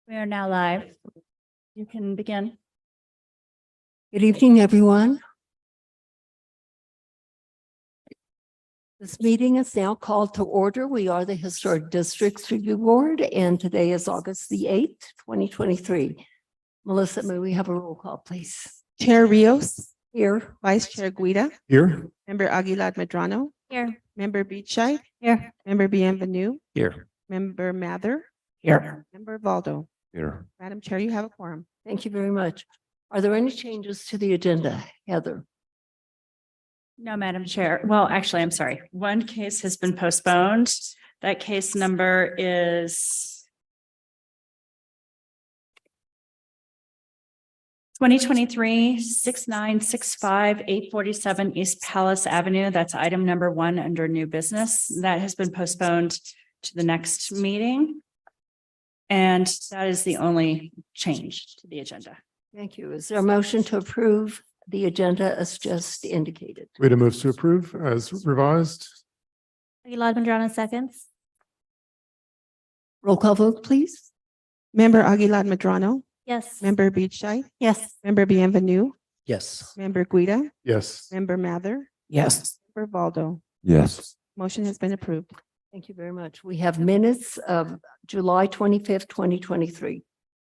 We are now live. You can begin. Good evening, everyone. This meeting is now called to order. We are the Historic Districts Review Board, and today is August the 8th, 2023. Melissa, may we have a roll call, please? Chair Rios, Here. Vice Chair Guida, Here. Member Aguilar Medrano, Here. Member Beachai, Here. Member Bienvenu, Here. Member Mather, Here. Member Valdo. Here. Madam Chair, you have a quorum. Thank you very much. Are there any changes to the agenda, Heather? No, Madam Chair. Well, actually, I'm sorry. One case has been postponed. That case number is 2023-6965-847 East Palace Avenue. That's item number 1 under new business. That has been postponed to the next meeting. And that is the only change to the agenda. Thank you. Is there a motion to approve the agenda as just indicated? Rita moves to approve as revised. Aguilar Medrano seconds. Roll call vote, please. Member Aguilar Medrano, Yes. Member Beachai, Yes. Member Bienvenu, Yes. Member Guida, Yes. Member Mather, Yes. Member Valdo. Yes. Motion has been approved. Thank you very much. We have minutes of July 25th, 2023.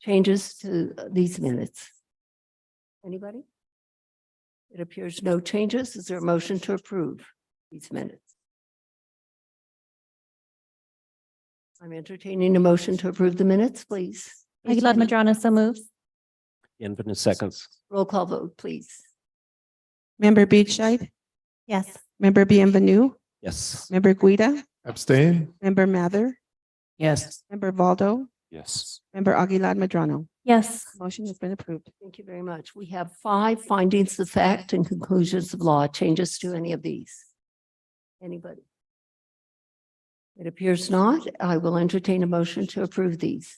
Changes to these minutes? Anybody? It appears no changes. Is there a motion to approve these minutes? I'm entertaining a motion to approve the minutes, please. Aguilar Medrano so moves. Infinite seconds. Roll call vote, please. Member Beachai, Yes. Member Bienvenu, Yes. Member Guida, Abstain. Member Mather, Yes. Member Valdo, Yes. Member Aguilar Medrano. Yes. Motion has been approved. Thank you very much. We have 5 findings of fact and conclusions of law. Changes to any of these? Anybody? It appears not. I will entertain a motion to approve these.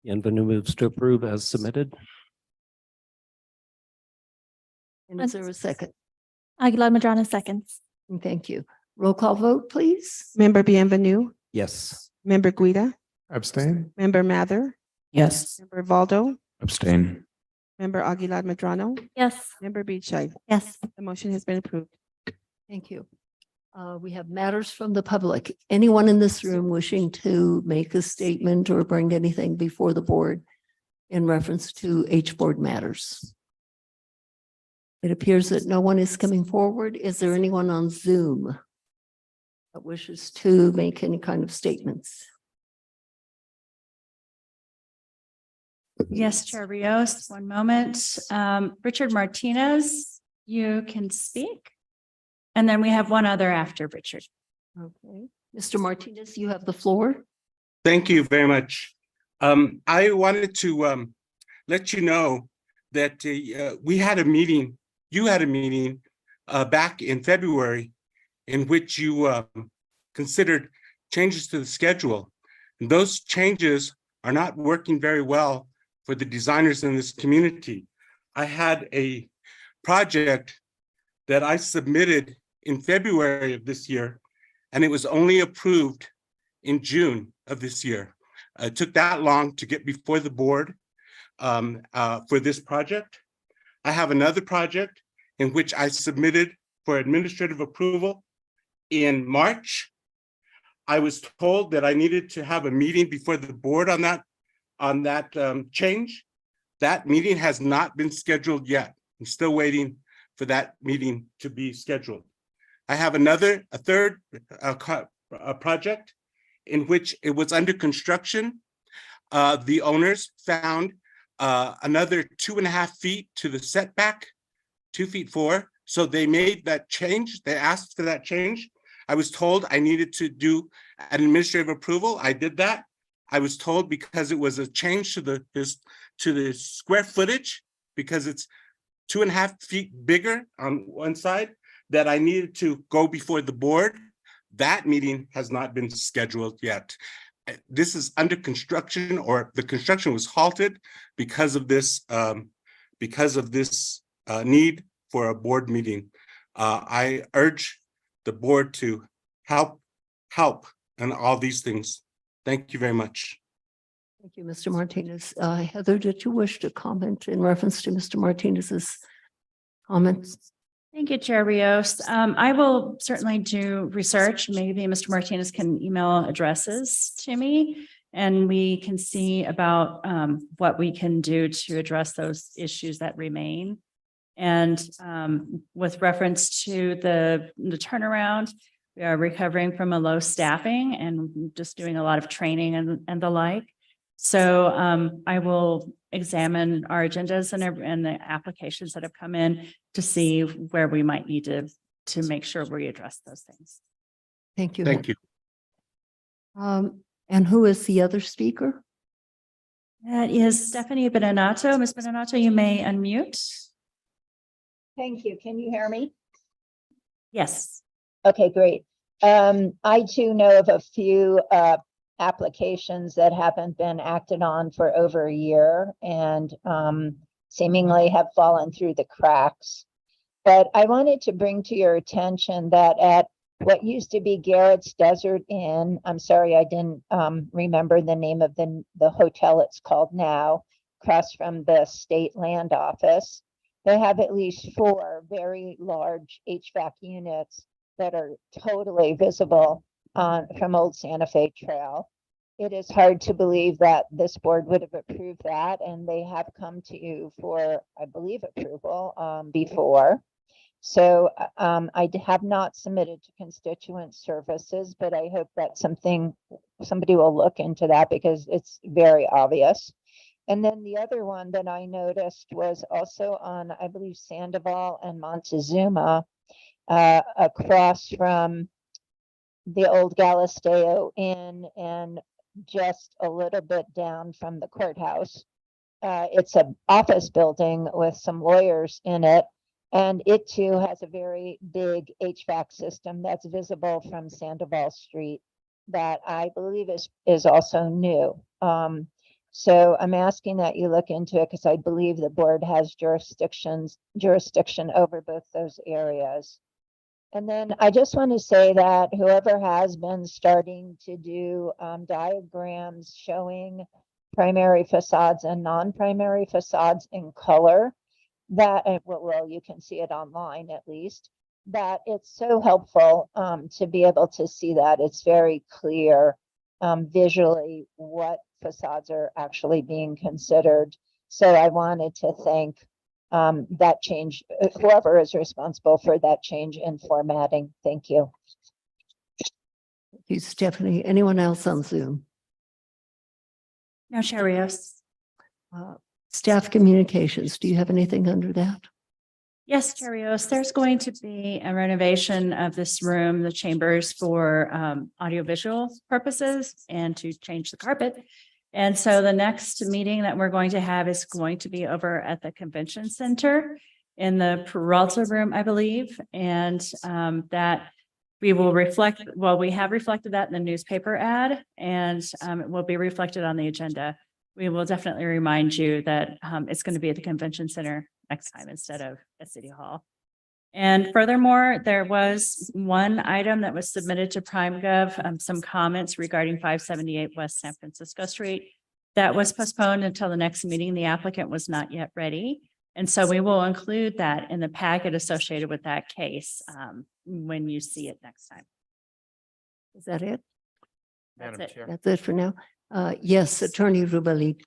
Bienvenu moves to approve as submitted. And is there a second? Aguilar Medrano seconds. And thank you. Roll call vote, please. Member Bienvenu, Yes. Member Guida, Abstain. Member Mather, Yes. Member Valdo, Abstain. Member Aguilar Medrano, Yes. Member Beachai. Yes. The motion has been approved. Thank you. We have matters from the public. Anyone in this room wishing to make a statement or bring anything before the board in reference to H board matters? It appears that no one is coming forward. Is there anyone on Zoom that wishes to make any kind of statements? Yes, Chair Rios, one moment. Richard Martinez, you can speak. And then we have one other after Richard. Okay. Mr. Martinez, you have the floor. Thank you very much. I wanted to let you know that we had a meeting, you had a meeting back in February in which you considered changes to the schedule. And those changes are not working very well for the designers in this community. I had a project that I submitted in February of this year, and it was only approved in June of this year. It took that long to get before the board for this project. I have another project in which I submitted for administrative approval in March. I was told that I needed to have a meeting before the board on that change. That meeting has not been scheduled yet. I'm still waiting for that meeting to be scheduled. I have a third project in which it was under construction. The owners found another 2.5 feet to the setback, 2 feet 4. So they made that change. They asked for that change. I was told I needed to do an administrative approval. I did that. I was told because it was a change to the square footage, because it's 2.5 feet bigger on one side, that I needed to go before the board. That meeting has not been scheduled yet. This is under construction, or the construction was halted because of this need for a board meeting. I urge the board to help in all these things. Thank you very much. Thank you, Mr. Martinez. Heather, did you wish to comment in reference to Mr. Martinez's comments? Thank you, Chair Rios. I will certainly do research. Maybe Mr. Martinez can email addresses to me and we can see about what we can do to address those issues that remain. And with reference to the turnaround, we are recovering from a low staffing and just doing a lot of training and the like. So I will examine our agendas and the applications that have come in to see where we might need to make sure we address those things. Thank you. Thank you. And who is the other speaker? That is Stephanie Benenato. Ms. Benenato, you may unmute. Thank you. Can you hear me? Yes. Okay, great. I too know of a few applications that haven't been acted on for over a year and seemingly have fallen through the cracks. But I wanted to bring to your attention that at what used to be Garrett's Desert Inn, I'm sorry, I didn't remember the name of the hotel it's called now, across from the state land office. They have at least 4 very large HVAC units that are totally visible from Old Santa Fe Trail. It is hard to believe that this board would have approved that, and they have come to you for, I believe, approval before. So I have not submitted to constituent services, but I hope that somebody will look into that because it's very obvious. And then the other one that I noticed was also on, I believe, Sandoval and Montezuma, across from the old Galisteo Inn and just a little bit down from the courthouse. It's an office building with some lawyers in it, and it too has a very big HVAC system that's visible from Sandoval Street that I believe is also new. So I'm asking that you look into it because I believe the board has jurisdiction over both those areas. And then I just want to say that whoever has been starting to do diagrams showing primary facades and non-primary facades in color, that, well, you can see it online at least, that it's so helpful to be able to see that. It's very clear visually what facades are actually being considered. So I wanted to thank that change, whoever is responsible for that change in formatting. Thank you. Thank you, Stephanie. Anyone else on Zoom? No, Chair Rios. Staff communications, do you have anything under that? Yes, Chair Rios, there's going to be a renovation of this room, the chambers, for audiovisual purposes and to change the carpet. And so the next meeting that we're going to have is going to be over at the Convention Center in the Peralta Room, I believe. And that we will reflect, well, we have reflected that in the newspaper ad, and it will be reflected on the agenda. We will definitely remind you that it's going to be at the Convention Center next time instead of at City Hall. And furthermore, there was one item that was submitted to PrimeGov, some comments regarding 578 West San Francisco Street. That was postponed until the next meeting. The applicant was not yet ready. And so we will include that in the packet associated with that case when you see it next time. Is that it? That's Madam it. Chair. That's it for now. Yes, Attorney Rubali.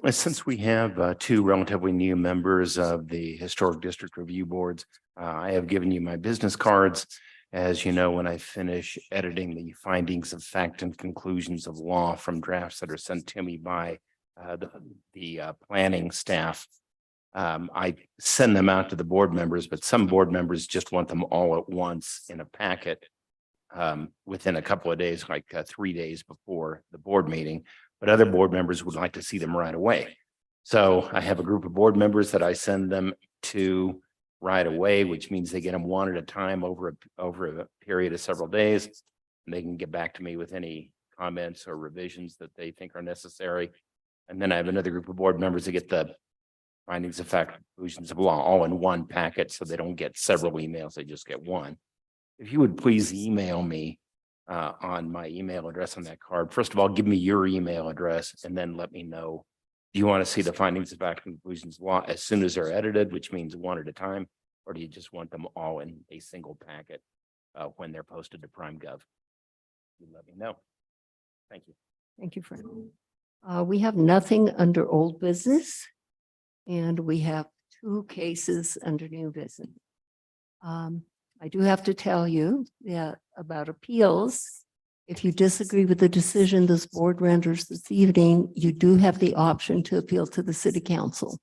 Since we have 2 relatively new members of the Historic District Review Boards, I have given you my business cards. As you know, when I finish editing the findings of fact and conclusions of law from drafts that are sent to me by the planning staff, I send them out to the board members, but some board members just want them all at once in a packet within a couple of days, like 3 days before the board meeting. But other board members would like to see them right away. So I have a group of board members that I send them to right away, which means they get them one at a time over a period of several days. And they can get back to me with any comments or revisions that they think are necessary. And then I have another group of board members that get the findings of fact, conclusions of law all in one packet, so they don't get several emails, they just get one. If you would please email me on my email address on that card. First of all, give me your email address and then let me know. Do you want to see the findings of fact and conclusions as soon as they're edited, which means one at a time? Or do you just want them all in a single packet when they're posted to PrimeGov? You let me know. Thank you. Thank you, Fred. We have nothing under old business, and we have 2 cases under new business. I do have to tell you that about appeals. If you disagree with the decision this board renders this evening, you do have the option to appeal to the city council.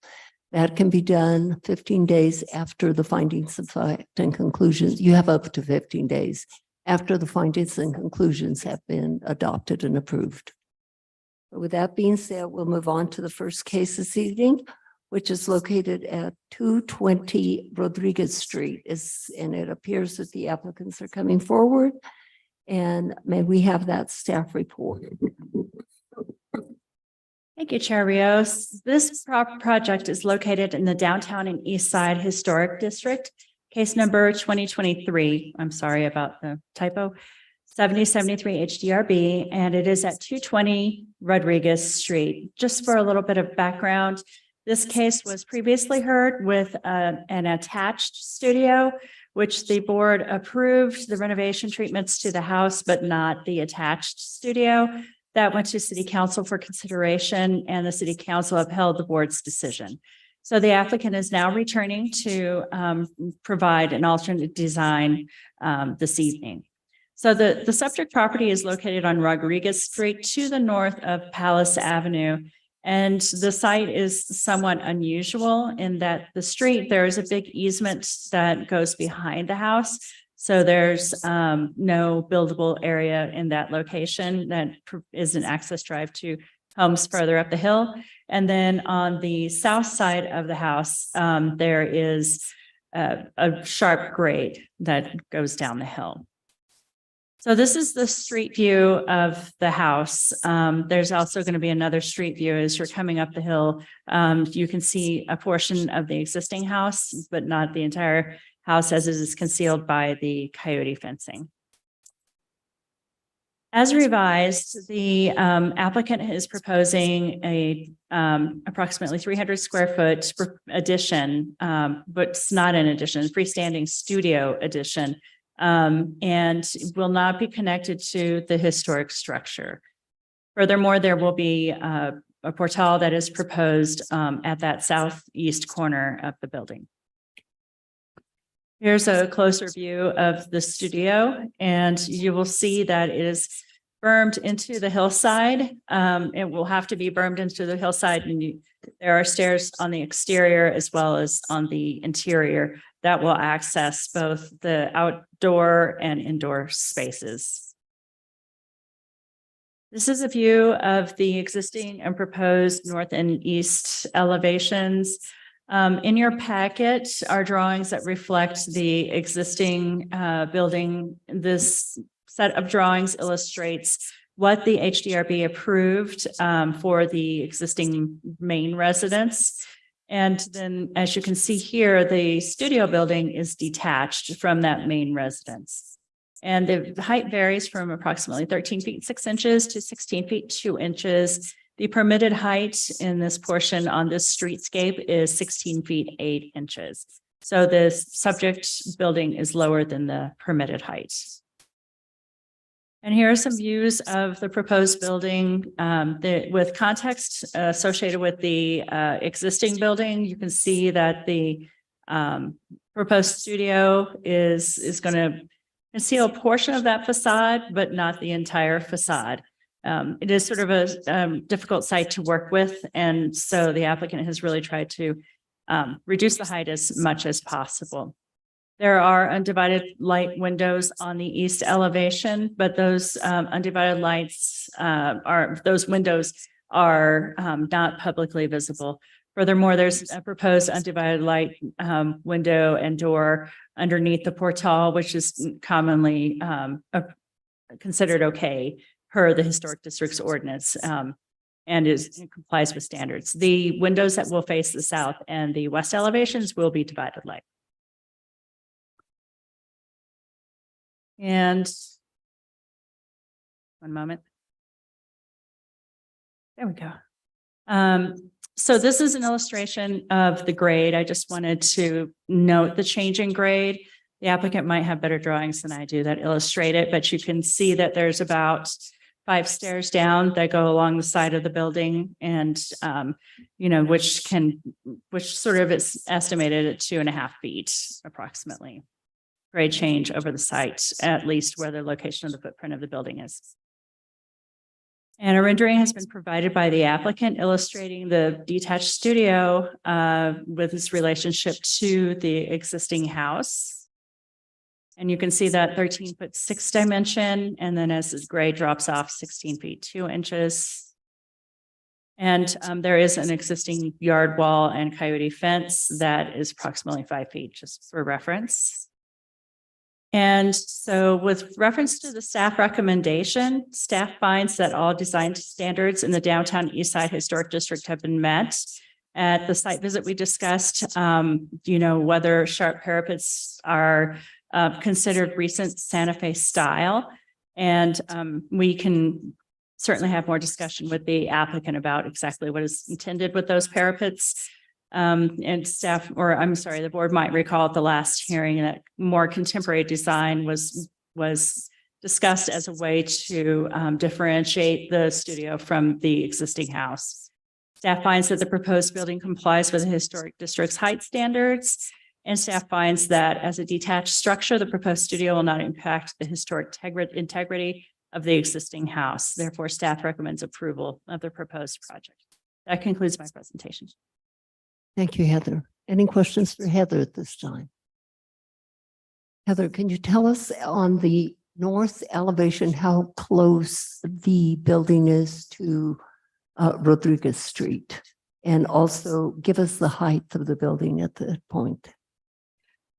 That can be done 15 days after the findings of fact and conclusions. You have up to 15 days after the findings and conclusions have been adopted and approved. With that being said, we'll move on to the first case this evening, which is located at 220 Rodriguez Street. And it appears that the applicants are coming forward. And may we have that staff report? Thank you, Chair Rios. This project is located in the downtown and east side historic district. Case number 2023. I'm sorry about the typo. 7073 HDRB, and it is at 220 Rodriguez Street. Just for a little bit of background, this case was previously heard with an attached studio, which the board approved the renovation treatments to the house, but not the attached studio. That went to City Council for consideration, and the City Council upheld the board's decision. So the applicant is now returning to provide an alternate design this evening. So the subject property is located on Rodriguez Street to the north of Palace Avenue. And the site is somewhat unusual in that the street, there is a big easement that goes behind the house. So there's no buildable area in that location that is an access drive to homes further up the hill. And then on the south side of the house, there is a sharp grade that goes down the hill. So this is the street view of the house. There's also going to be another street view as you're coming up the hill. You can see a portion of the existing house, but not the entire house as it is concealed by the coyote fencing. As revised, the applicant is proposing a approximately 300 square foot addition, but it's not an addition, freestanding studio addition. And will not be connected to the historic structure. Furthermore, there will be a portal that is proposed at that southeast corner of the building. Here's a closer view of the studio, and you will see that it is bermed into the hillside. It will have to be bermed into the hillside, and there are stairs on the exterior as well as on the interior that will access both the outdoor and indoor spaces. This is a view of the existing and proposed north and east elevations. In your packet are drawings that reflect the existing building. This set of drawings illustrates what the HDRB approved for the existing main residence. And then, as you can see here, the studio building is detached from that main residence. And the height varies from approximately 13 feet 6 inches to 16 feet 2 inches. The permitted height in this portion on this streetscape is 16 feet 8 inches. So the subject building is lower than the permitted height. And here are some views of the proposed building with context associated with the existing building. You can see that the proposed studio is going to conceal a portion of that facade, but not the entire facade. It is sort of a difficult site to work with. And so the applicant has really tried to reduce the height as much as possible. There are undivided light windows on the east elevation, but those undivided lights those windows are not publicly visible. Furthermore, there's a proposed undivided light window and door underneath the portal, which is commonly considered okay per the Historic District's ordinance and complies with standards. The windows that will face the south and the west elevations will be divided light. And One moment. There we go. So this is an illustration of the grade. I just wanted to note the change in grade. The applicant might have better drawings than I do that illustrate it, but you can see that there's about 5 stairs down that go along the side of the building and, which sort of is estimated at 2.5 feet approximately. Grade change over the site, at least where the location of the footprint of the building is. And a rendering has been provided by the applicant illustrating the detached studio with its relationship to the existing house. And you can see that 13'6" dimension, and then as the grade drops off 16 feet 2 inches. And there is an existing yard wall and coyote fence that is approximately 5 feet, just for reference. And so with reference to the staff recommendation, staff finds that all design standards in the downtown East Side Historic District have been met. At the site visit, we discussed, whether sharp parapets are considered recent Santa Fe style. And we can certainly have more discussion with the applicant about exactly what is intended with those parapets. And staff, or I'm sorry, the board might recall at the last hearing that more contemporary design was discussed as a way to differentiate the studio from the existing house. Staff finds that the proposed building complies with the historic district's height standards, and staff finds that as a detached structure, the proposed studio will not impact the historic integrity of the existing house. Therefore, staff recommends approval of the proposed project. That concludes my presentation. Thank you, Heather. Any questions for Heather at this time? Heather, can you tell us on the north elevation how close the building is to Rodriguez Street? And also give us the height of the building at that point.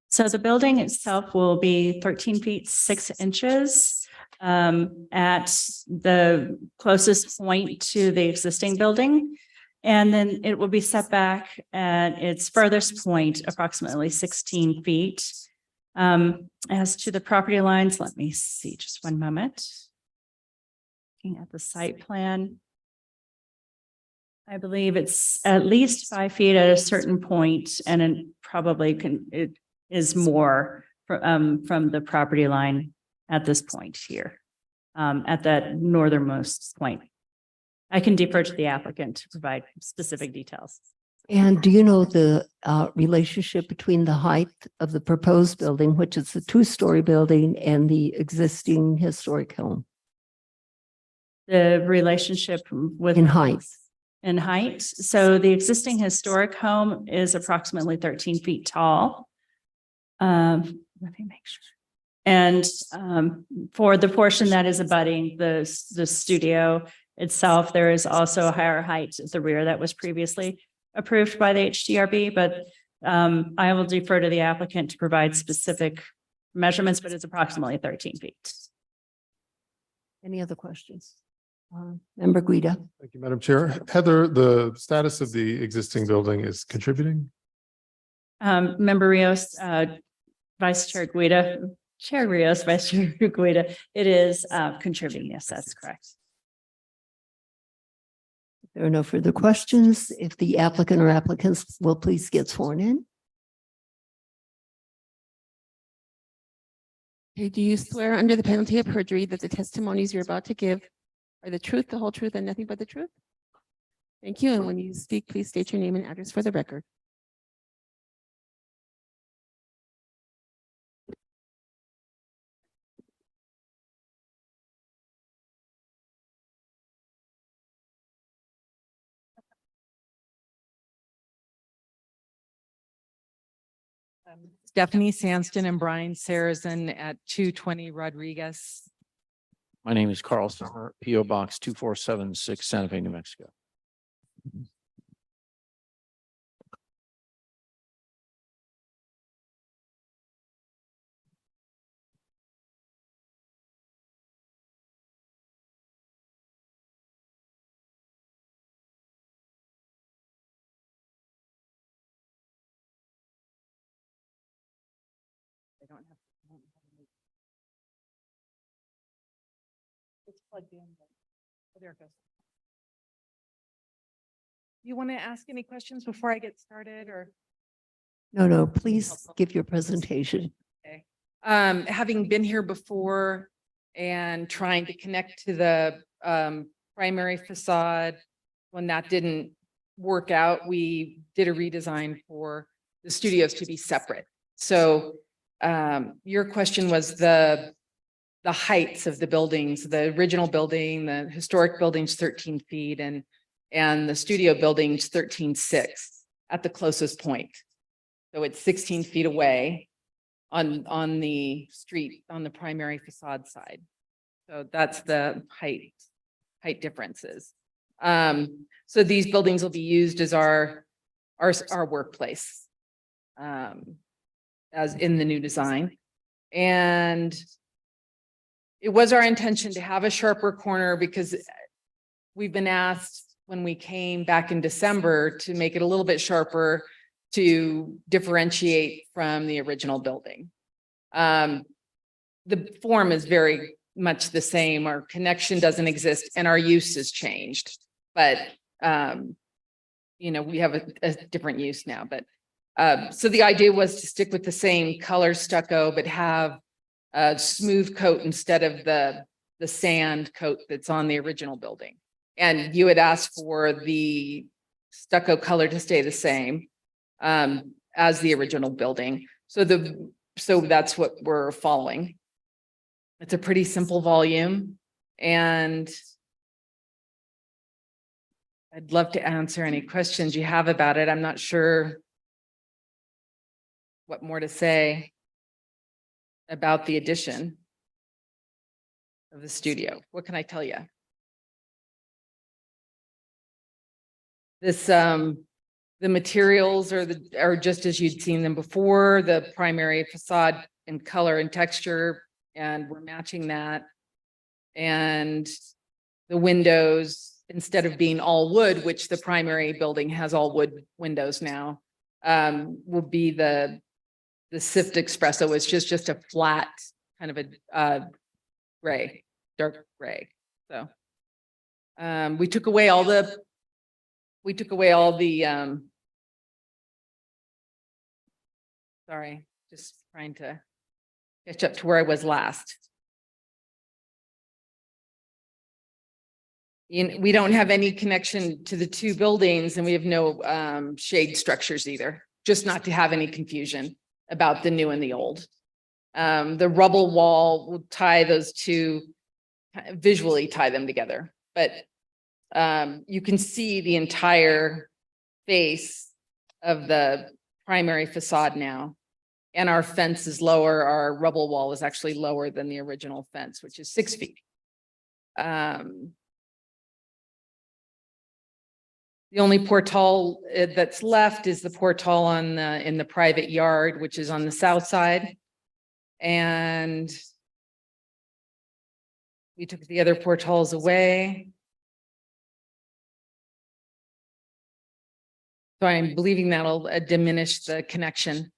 So the building itself will be 13 feet 6 inches at the closest point to the existing building. And then it will be set back at its furthest point, approximately 16 feet. As to the property lines, let me see, just one moment. Looking at the site plan. I believe it's at least 5 feet at a certain point, and it probably it is more from the property line at this point here, at that northernmost point. I can defer to the applicant to provide specific details. And do you know the relationship between the height of the proposed building, which is a 2-story building, and the existing historic home The relationship with in height? in height. So the existing historic home is approximately 13 feet tall. Let me make sure. And for the portion that is abutting the studio itself, there is also a higher height at the rear that was previously approved by the HDRB, but I will defer to the applicant to provide specific measurements, but it's approximately 13 feet. Any other questions? Member Guida. Thank you, Madam Chair. Heather, the status of the existing building is contributing? Member Rios, Vice Chair Guida, Chair Rios, Vice Chair Guida, it is contributing. Yes, that's correct. There are no further questions. If the applicant or applicants will please get sworn in. Okay, do you swear under the penalty of perjury that the testimonies you're about to give are the truth, the whole truth, and nothing but the truth? Thank you. And when you speak, please state your name and address for the record. Stephanie Sanston and Brian Sarazin at 220 Rodriguez. My name is Carl Summer, P.O. Box 2476, Santa Fe, New Mexico. I don't have. plugged in. Oh, there it goes. You want to ask any questions before I get started or? No, please give your presentation. Having been here before and trying to connect to the primary facade, when that didn't work out, we did a redesign for the studios to be separate. So your question was the heights of the buildings, the original building, the historic building's 13 feet and the studio building's 13.6 at the closest point. So it's 16 feet away on the street, on the primary facade side. So that's the height differences. So these buildings will be used as our workplace as in the new design. And it was our intention to have a sharper corner because we've been asked when we came back in December to make it a little bit sharper to differentiate from the original building. The form is very much the same. Our connection doesn't exist and our use has changed, but you know, we have a different use now, but so the idea was to stick with the same color stucco, but have a smooth coat instead of the sand coat that's on the original building. And you had asked for the stucco color to stay the same as the original building. So that's what we're following. It's a pretty simple volume and I'd love to answer any questions you have about it. I'm not sure what more to say about the addition of the studio. What can I tell you? This, the materials are just as you'd seen them before, the primary facade in color and texture, and we're matching that. And the windows, instead of being all wood, which the primary building has all wood windows now, will be the Sift Espresso, which is just a flat kind of a gray, dark gray. So we took away all the sorry, just trying to catch up to where I was last. We don't have any connection to the two buildings and we have no shade structures either, just not to have any confusion about the new and the old. The rubble wall will tie those two, visually tie them together, but you can see the entire face of the primary facade now. And our fence is lower, our rubble wall is actually lower than the original fence, which is 6 feet. The only portal that's left is the portal in the private yard, which is on the south side. And we took the other portals away. So I'm believing that'll diminish the connection.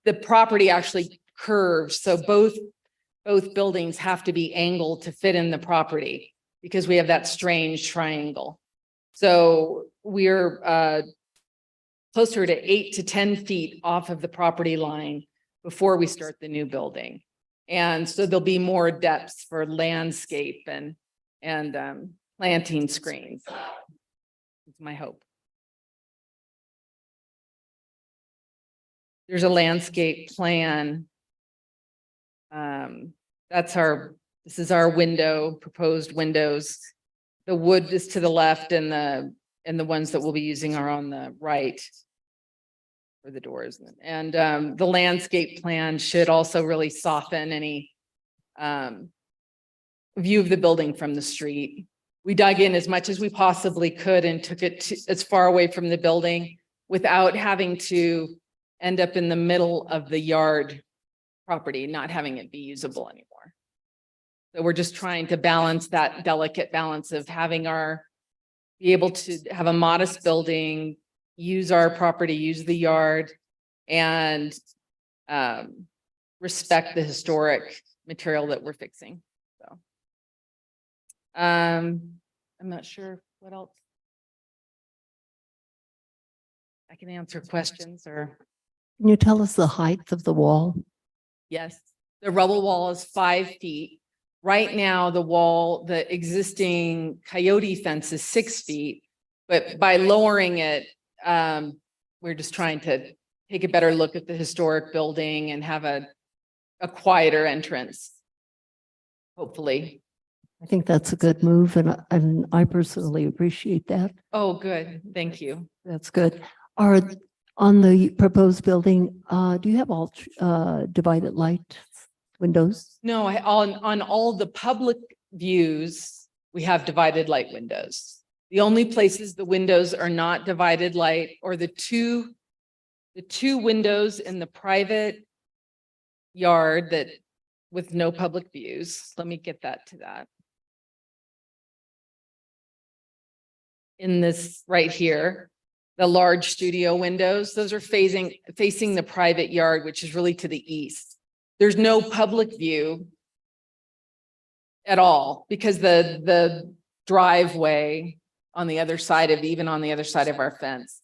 The property actually curves, so both buildings have to be angled to fit in the property because we have that strange triangle. So we're closer to 8 to 10 feet off of the property line before we start the new building. And so there'll be more depth for landscape and planting screens. It's my hope. There's a landscape plan. This is our window, proposed windows. The wood is to the left and the ones that we'll be using are on the right for the doors. And the landscape plan should also really soften any view of the building from the street. We dug in as much as we possibly could and took it as far away from the building without having to end up in the middle of the yard property, not having it be usable anymore. So we're just trying to balance that delicate balance of be able to have a modest building, use our property, use the yard, and respect the historic material that we're fixing. So I'm not sure what else. I can answer questions or, Can you tell us the height of the wall? yes, the rubble wall is 5 feet. Right now, the existing coyote fence is 6 feet. But by lowering it, we're just trying to take a better look at the historic building and have a quieter entrance. Hopefully. I think that's a good move and I personally appreciate that. Oh, good. Thank you. That's good. Are, on the proposed building, do you have all divided light windows? No, on all the public views, we have divided light windows. The only places the windows are not divided light or the two windows in the private yard that with no public views. Let me get that to that. In this right here, the large studio windows, those are facing the private yard, which is really to the east. There's no public view at all because the driveway on the other side of, even on the other side of our fence,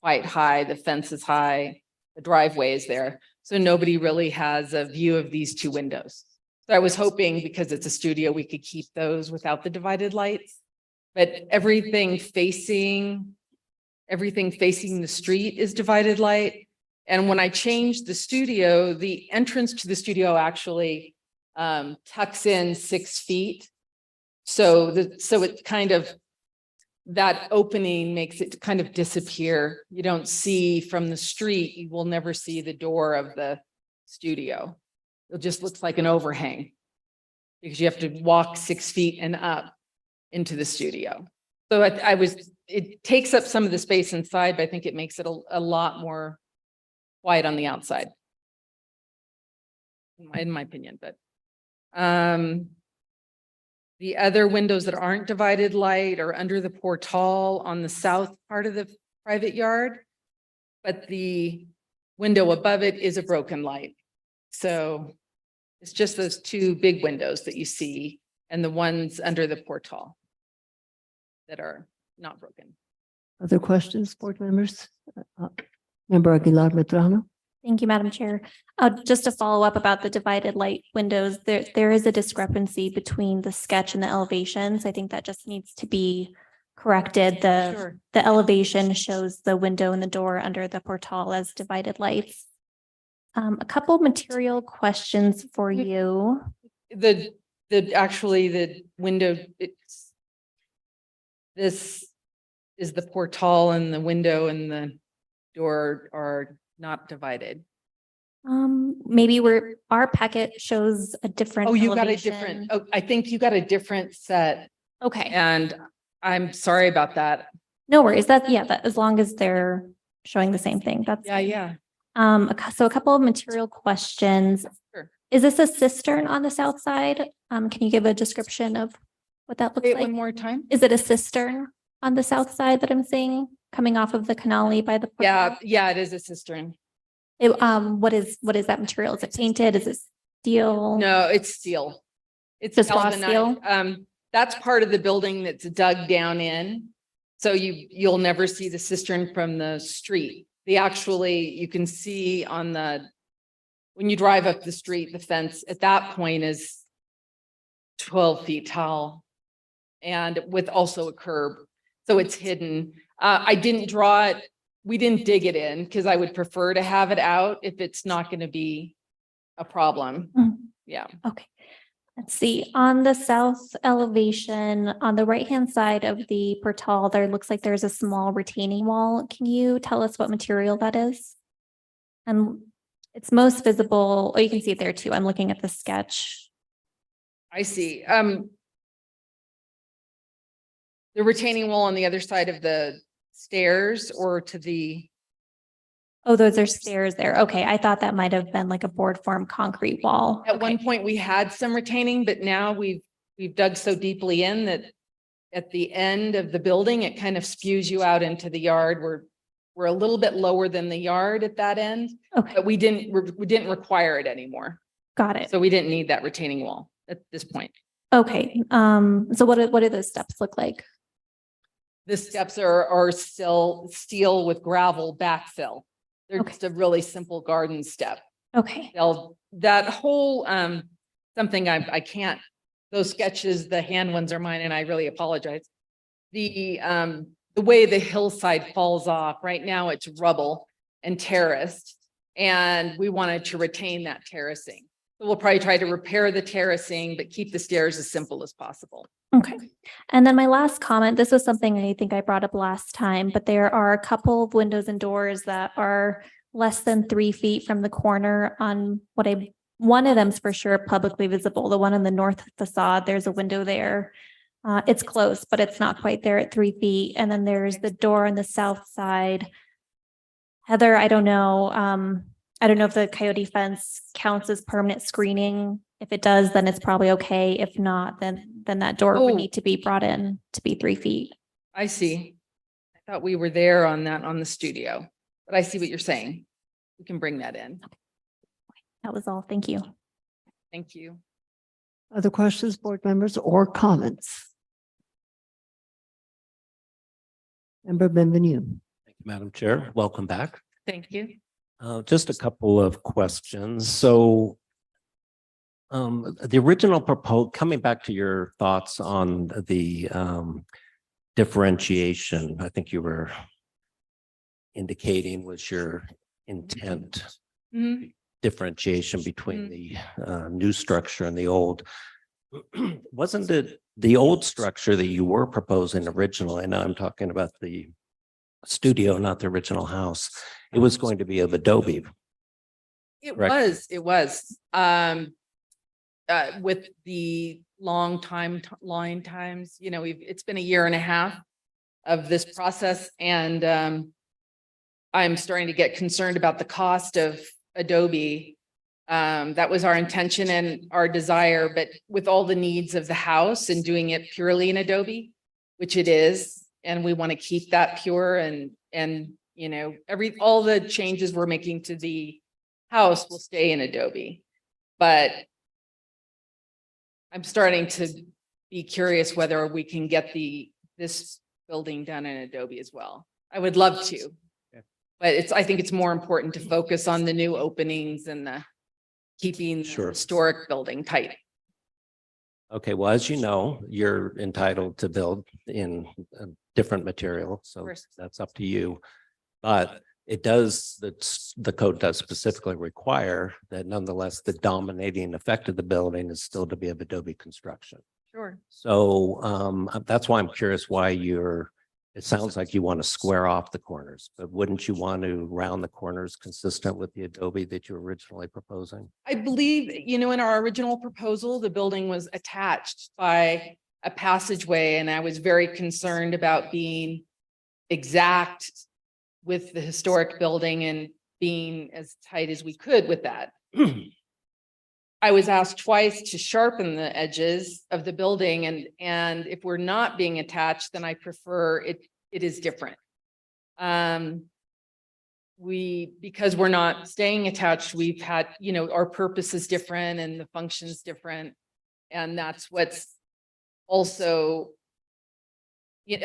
quite high, the fence is high, the driveway is there. So nobody really has a view of these two windows. So I was hoping because it's a studio, we could keep those without the divided lights. But everything facing the street is divided light. And when I changed the studio, the entrance to the studio actually tucks in 6 feet. So it kind of, that opening makes it kind of disappear. You don't see from the street, you will never see the door of the studio. It just looks like an overhang because you have to walk 6 feet and up into the studio. So it takes up some of the space inside, but I think it makes it a lot more quiet on the outside. In my opinion, but the other windows that aren't divided light are under the portal on the south part of the private yard, but the window above it is a broken light. So it's just those two big windows that you see and the ones under the portal that are not broken. Other questions, board members? Member Aguilar Medrano? Thank you, Madam Chair. Just to follow up about the divided light windows, there is a discrepancy between the sketch and the elevations. I think that just needs to be corrected. Sure. The elevation shows the window and the door under the portal as divided lights. A couple material questions for you. Actually the window, this is the portal and the window and the door are not divided. Maybe our packet shows a different. Oh, you got a elevation. different, oh, I think you got a different set Okay, and I'm sorry about that. no worries. That as long as they're showing the same thing, that's. Yeah. So a couple of material questions. Sure. Is this a cistern on the south side? Can you give a description of what that looks Say it like? one more time. Is it a cistern on the south side that I'm seeing coming off of the canali by the? Yeah, it is a cistern. What is that material? Is it painted? Is it steel? No, it's steel. It's Just raw galvanized. That's part of the building that's dug down in. So you'll never see the cistern from the street. You can see when you drive up the street, the fence at that point is 12 feet tall and with also a curb. So it's hidden. I didn't draw it. We didn't dig it in because I would prefer to have it out if it's not going to be a problem. Mhm. Yeah. Okay. Let's see, on the south elevation, on the right-hand side of the portal, there looks like there's a small retaining wall. Can you tell us what material that is? And it's most visible, oh, you can see it there too. I'm looking at the sketch. I see. The retaining wall on the other side of the stairs or to the, Oh, those are stairs there. Okay, I thought that might have been like a board form concrete wall. at Okay. one point we had some retaining, but now we've dug so deeply in that at the end of the building, it kind of spews you out into the yard. We're a little bit lower than the yard at that end, Okay, but we didn't require it anymore. got it. So we didn't need that retaining wall at this point. Okay, so what do those steps look like? The steps are still steel with gravel backfill. They're Okay. just a really simple garden step. Okay, That whole, something I can't, those sketches, the hand ones are mine and I really apologize. The way the hillside falls off, right now it's rubble and terraced. And we wanted to retain that terracing. So we'll probably try to repair the terracing, but keep the stairs as simple as possible. okay. And then my last comment, this was something I think I brought up last time, but there are a couple of windows and doors that are less than 3 feet from the corner on one of them's for sure publicly visible. The one on the north facade, there's a window there. It's close, but it's not quite there at 3 feet. And then there's the door on the south side. Heather, I don't know. I don't know if the coyote fence counts as permanent screening. If it does, then it's probably okay. If not, then that door would Oh. need to be brought in to be 3 feet. I see. I thought we were there on that, on the studio, but I see what you're saying. We can bring that in. That was all. Thank you. Thank you. Other questions, board members, or comments? Member Benvenu. Thank you, Madam Chair. Welcome back. Thank you. Just a couple of questions. So the original proposal, coming back to your thoughts on the differentiation, I think you were indicating was your intent, Mhm. differentiation between the new structure and the old. Wasn't it the old structure that you were proposing originally? And I'm talking about the studio, not the original house. It was going to be of adobe. Correct. It was, with the line times, it's been a year and a half of this process and, I'm starting to get concerned about the cost of Adobe. That was our intention and our desire, but with all the needs of the house and doing it purely in Adobe, which it is, and we want to keep that pure and all the changes we're making to the house will stay in Adobe. But I'm starting to be curious whether we can get this building done in Adobe as well. I would love to. But I think it's more important to focus on the new openings and keeping the Sure. historic building tight. Okay, well, as you know, you're entitled to build in different material, so course. that's up to you. But it does, the code does specifically require that nonetheless, the dominating effect of the building is still to be of adobe construction. Sure. So that's why I'm curious why it sounds like you want to square off the corners, but wouldn't you want to round the corners consistent with the adobe that you were originally proposing? I believe, in our original proposal, the building was attached by a passageway, and I was very concerned about being exact with the historic building and being as tight as we could with that. I was asked twice to sharpen the edges of the building, and if we're not being attached, then I prefer it is different. Because we're not staying attached, we've had, our purpose is different and the function's different. And that's what's also,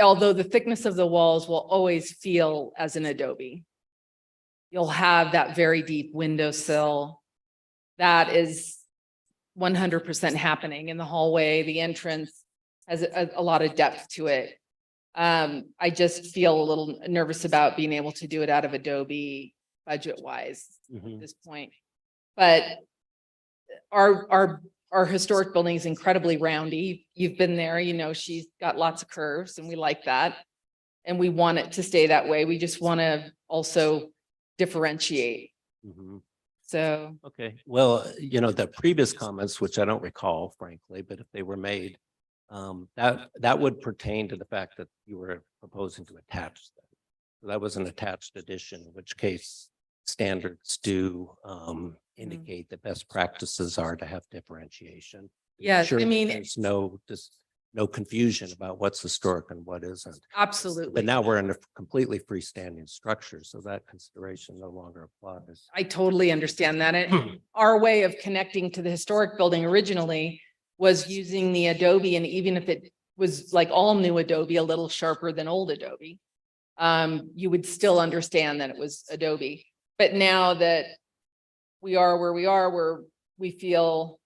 although the thickness of the walls will always feel as an adobe. You'll have that very deep windowsill. That is 100% happening in the hallway. The entrance has a lot of depth to it. I just feel a little nervous about being able to do it out of Adobe budget-wise at this point. But our historic building is incredibly roundy. You've been there, she's got lots of curves and we like that. And we want it to stay that way. We just want to also differentiate. So. Okay, well, the previous comments, which I don't recall frankly, but if they were made, that would pertain to the fact that you were proposing to attach them. So that was an attached addition, in which case standards do indicate that best practices are to have differentiation. Yes, Sure, I mean, there's no confusion about what's historic and what isn't. absolutely. But now we're in a completely freestanding structure, so that consideration no longer applies. I totally understand that. And our way of connecting to the historic building originally was using the Adobe, and even if it was like all new Adobe, a little sharper than old Adobe, you would still understand that it was Adobe. But now that we are where we are, where we feel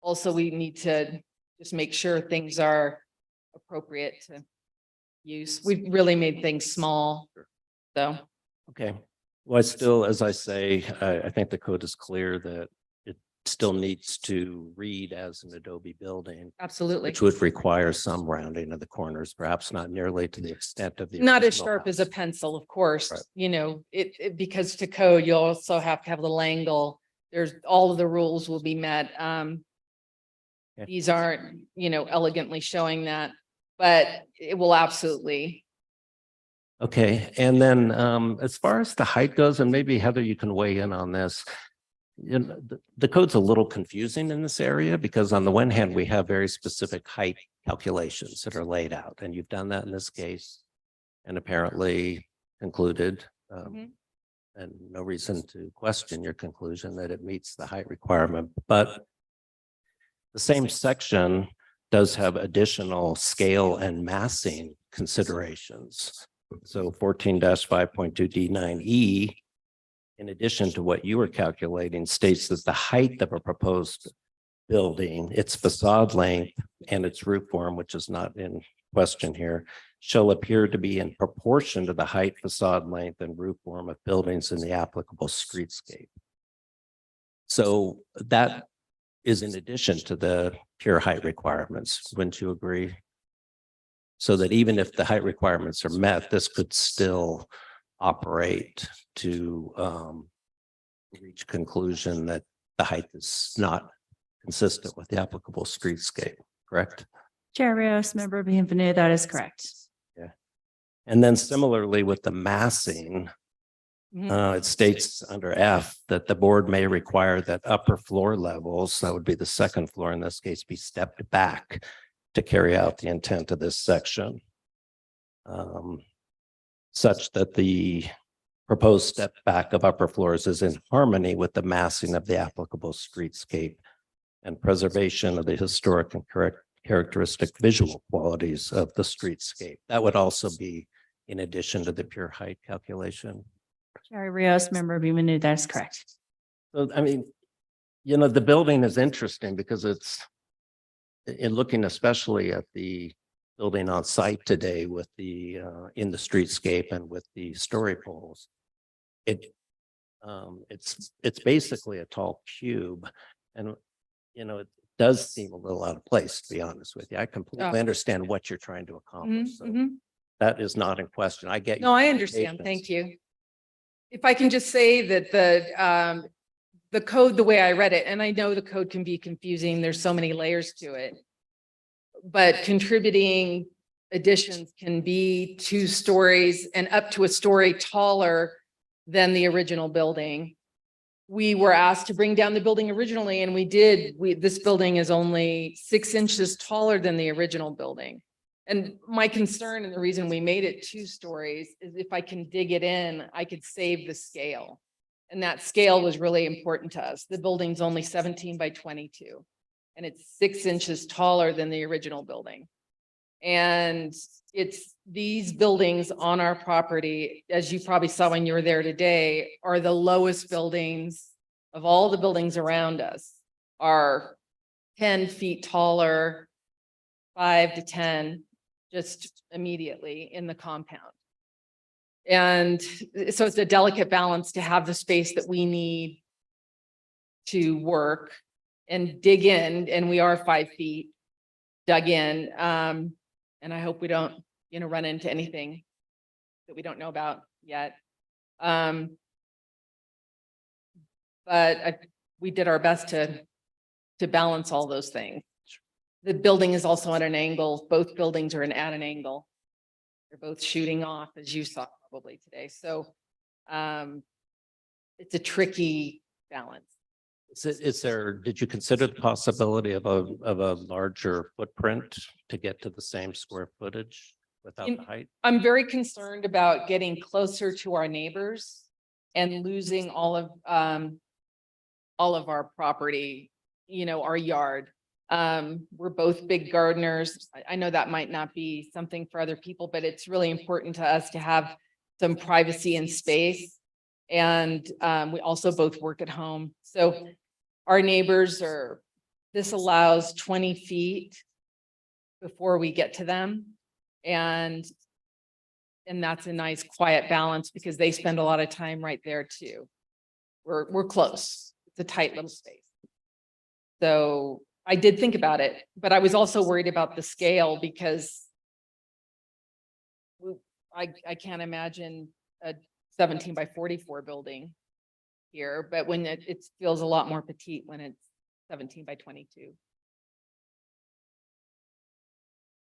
also we need to just make sure things are appropriate to use. We've really made things small, so. Okay. Well, I still, as I say, I think the code is clear that it still needs to read as an Adobe building, Absolutely. which would require some rounding of the corners, perhaps not nearly to the extent of the. Not as original sharp as a house. pencil, of course, Right. you know, because to code, you also have to have a little angle. There's, all of the rules will be met. Okay. These aren't, you know, elegantly showing that, but it will absolutely. Okay, and then as far as the height goes, and maybe Heather, you can weigh in on this. You know, the code's a little confusing in this area because on the one hand, we have very specific height calculations that are laid out, and you've done that in this case and apparently concluded, and no reason to question your conclusion that it meets the height requirement. But the same section does have additional scale and massing considerations. So 14-5.2 D9E, in addition to what you were calculating, states that the height of a proposed building, its facade length and its roof form, which is not in question here, shall appear to be in proportion to the height, facade length, and roof form of buildings in the applicable streetscape. So that is in addition to the pure height requirements. Wouldn't you agree? So that even if the height requirements are met, this could still operate to reach conclusion that the height is not consistent with the applicable streetscape, correct? Chair Rios, member Bienvenue, that is correct. Yeah. And then similarly with the massing, it states under F that the board may require that upper floor levels, that would be the second floor in this case, be stepped back to carry out the intent of this section. Such that the proposed step back of upper floors is in harmony with the massing of the applicable streetscape and preservation of the historic and characteristic visual qualities of the streetscape. That would also be in addition to the pure height calculation. Chair Rios, member Bienvenue, that is correct. So, I mean, you know, the building is interesting because it's in looking especially at the building on site today with the in the streetscape and with the story poles. It's basically a tall cube, and you know, it does seem a little out of place, to be honest with you. I completely understand what you're trying to accomplish. So that is not in question. I get. No, I understand. Thank you. If I can just say that the code, the way I read it, and I know the code can be confusing, there's so many layers to it, but contributing additions can be 2 stories and up to a story taller than the original building. We were asked to bring down the building originally, and we did. This building is only 6 inches taller than the original building. And my concern, and the reason we made it 2 stories, is if I can dig it in, I could save the scale. And that scale was really important to us. The building's only 17 by 22, and it's 6 inches taller than the original building. And it's these buildings on our property, as you probably saw when you were there today, are the lowest buildings of all the buildings around us, are 10 feet taller, 5 to 10, just immediately in the compound. And so it's a delicate balance to have the space that we need to work and dig in, and we are 5 feet dug in. And I hope we don't, you know, run into anything that we don't know about yet. But we did our best to balance all those things. The building is also at an angle. Both buildings are at an angle. They're both shooting off, as you saw probably today. So it's a tricky balance. Did you consider the possibility of a larger footprint to get to the same square footage without the height? I'm very concerned about getting closer to our neighbors and losing all of our property, you know, our yard. We're both big gardeners. I know that might not be something for other people, but it's really important to us to have some privacy and space. And we also both work at home. So our neighbors this allows 20 feet before we get to them. And that's a nice quiet balance because they spend a lot of time right there too. We're close. It's a tight little space. So I did think about it, but I was also worried about the scale because I can't imagine a 17 by 44 building here, but when it feels a lot more petite when it's 17 by 22.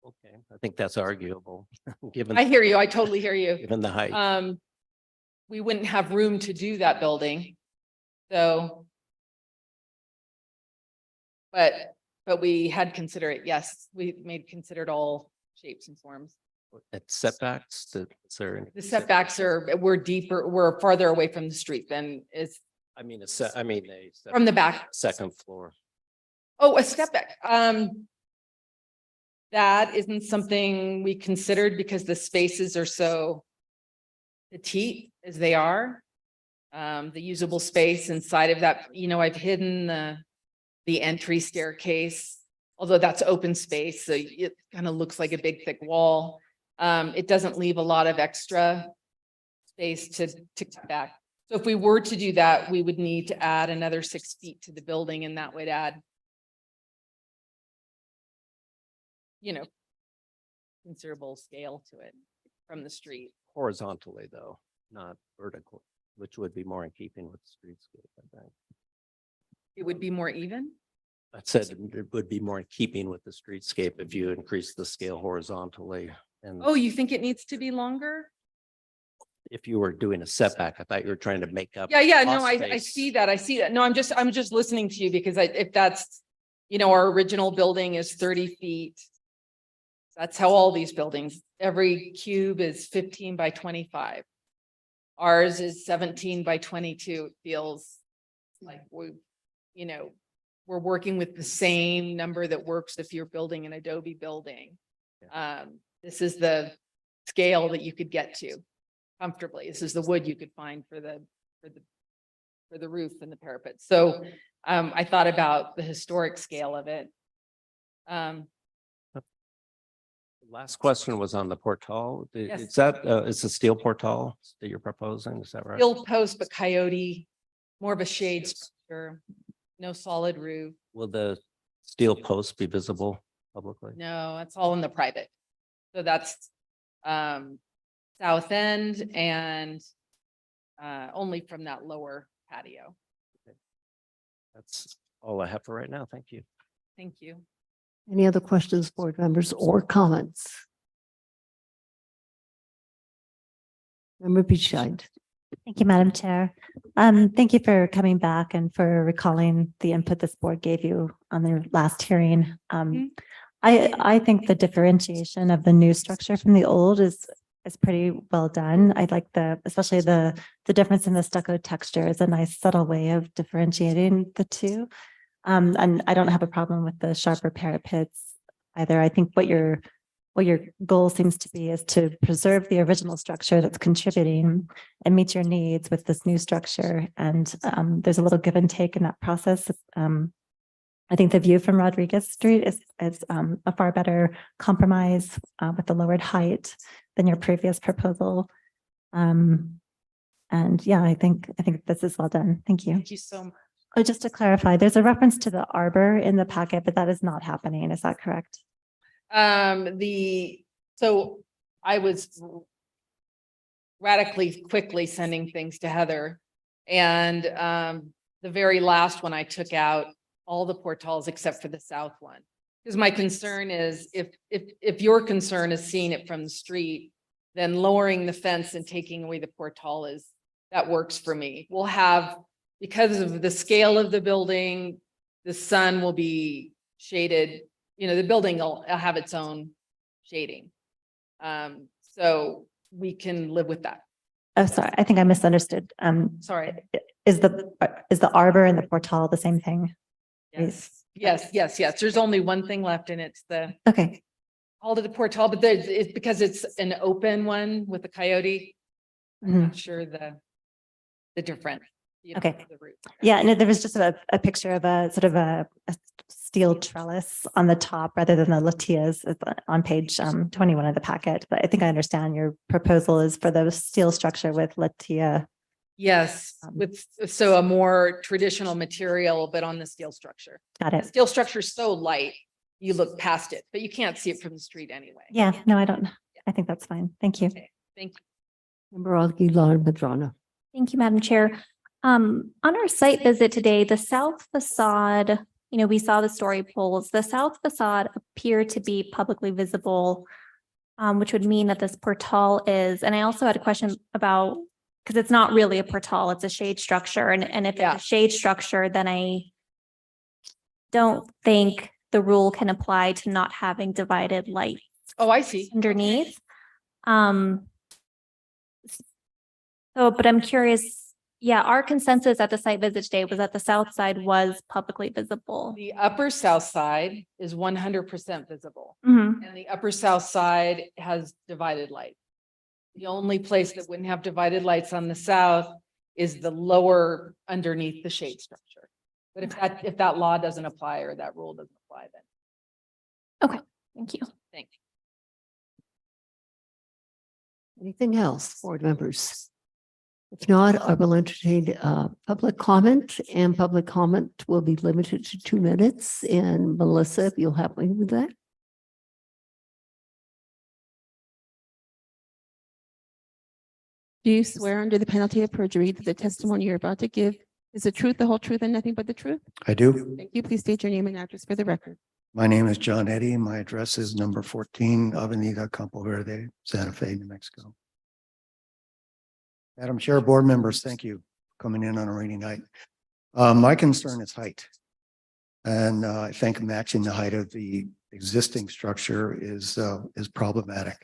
Okay, I think that's arguable, given. I hear you. I totally hear you. Given the height. We wouldn't have room to do that building. So. But we had considered it. Yes, we considered all shapes and forms. At setbacks, The setbacks we're deeper, we're farther away from the street than is from the back. second floor. Oh, a step back. That isn't something we considered because the spaces are so petite as they are. The usable space inside of that, I've hidden the entry staircase, although that's open space, so it kind of looks like a big thick wall. It doesn't leave a lot of extra space to cut back. So if we were to do that, we would need to add another 6 feet to the building, and that would add, considerable scale to it from the street. Horizontally though, not vertical, which would be more in keeping with the streetscape, I think. It would be more even. I said it would be more in keeping with the streetscape if you increase the scale horizontally. And Oh, you think it needs to be longer? if you were doing a setback, I thought you were trying to make up. Yeah, no, off I space. see that. I see that. No, I'm just listening to you because if that's, our original building is 30 feet. That's how all these buildings, every cube is 15 by 25. Ours is 17 by 22. It feels like we're working with the same number that works if you're building an Adobe building. This is the scale that you could get to comfortably. This is the wood you could find for the roof and the parapet. So I thought about the historic scale of it. Last question was on the portal. Yes. Is that, it's a steel portal that you're proposing? Is that right? Steel post, but coyote, more of a shade structure, no solid roof. Will the steel post be visible publicly? No, it's all in the private. So that's south end and only from that lower patio. That's all I have for right now. Thank you. Thank you. Any other questions, board members, or comments? Member Bescheid. Thank you, Madam Chair. Thank you for coming back and for recalling the input this board gave you on their last hearing. I think the differentiation of the new structure from the old is pretty well done. I like especially the difference in the stucco texture is a nice subtle way of differentiating the two. And I don't have a problem with the sharper parapets either. I think what your goal seems to be is to preserve the original structure that's contributing and meet your needs with this new structure. And there's a little give and take in that process. I think the view from Rodriguez Street is a far better compromise with the lowered height than your previous proposal. And yeah, I think this is well done. Thank you. Thank you so much. Oh, just to clarify, there's a reference to the arbor in the packet, but that is not happening. Is that correct? So I was radically quickly sending things to Heather, and the very last one I took out all the portals except for the south one, because my concern is if your concern is seeing it from the street, then lowering the fence and taking away the portal that works for me. We'll have, because of the scale of the building, the sun will be shaded, the building will have its own shading. So we can live with that. Oh, sorry. I think I misunderstood. Sorry. Is the arbor and the portal the same thing? Yes. Yes, yes, yes. There's only one thing left and it's the, Okay, called it a portal, but there's, it's because it's an open one with the coyote. I'm Mhm. not sure the difference. you know, Okay. the route. yeah, and there was just a picture of a sort of a steel trellis on the top rather than the latias on page 21 of the packet. But I think I understand your proposal is for the steel structure with latia. Yes, with, so a more traditional material, but on the steel structure. Got The it. steel structure is so light, you look past it, but you can't see it from the street anyway. Yeah, no, I don't. I think that's fine. Thank you. Okay, thank you. Member Aguilar Madrano. Thank you, Madam Chair. On our site visit today, the south facade, we saw the story poles. The south facade appeared to be publicly visible, which would mean that this portal is, and I also had a question about, because it's not really a portal, it's a shade structure. And if Yeah. it's a shade structure, then I don't think the rule can apply to not having divided light Oh, I see. underneath. But I'm curious, yeah, our consensus at the site visit today was that the south side was publicly visible. The upper south side is 100% visible. Mhm. And the upper south side has divided light. The only place that wouldn't have divided lights on the south is the lower underneath the shade structure. But if that law doesn't apply or that rule doesn't apply, then Thank you. thank you. Anything else, board members? If not, I will entertain public comment, and public comment will be limited to 2 minutes. And Melissa, if you'll help me with that. Do you swear under the penalty of perjury that the testimony you're about to give is the truth, the whole truth, and nothing but the truth? I do. Thank you. Please state your name and address for the record. My name is John Eddy. My address is number 14 Avenida Campo Verde, Santa Fe, New Mexico. Madam Chair, board members, thank you for coming in on a rainy night. My concern is height. And I think matching the height of the existing structure is problematic.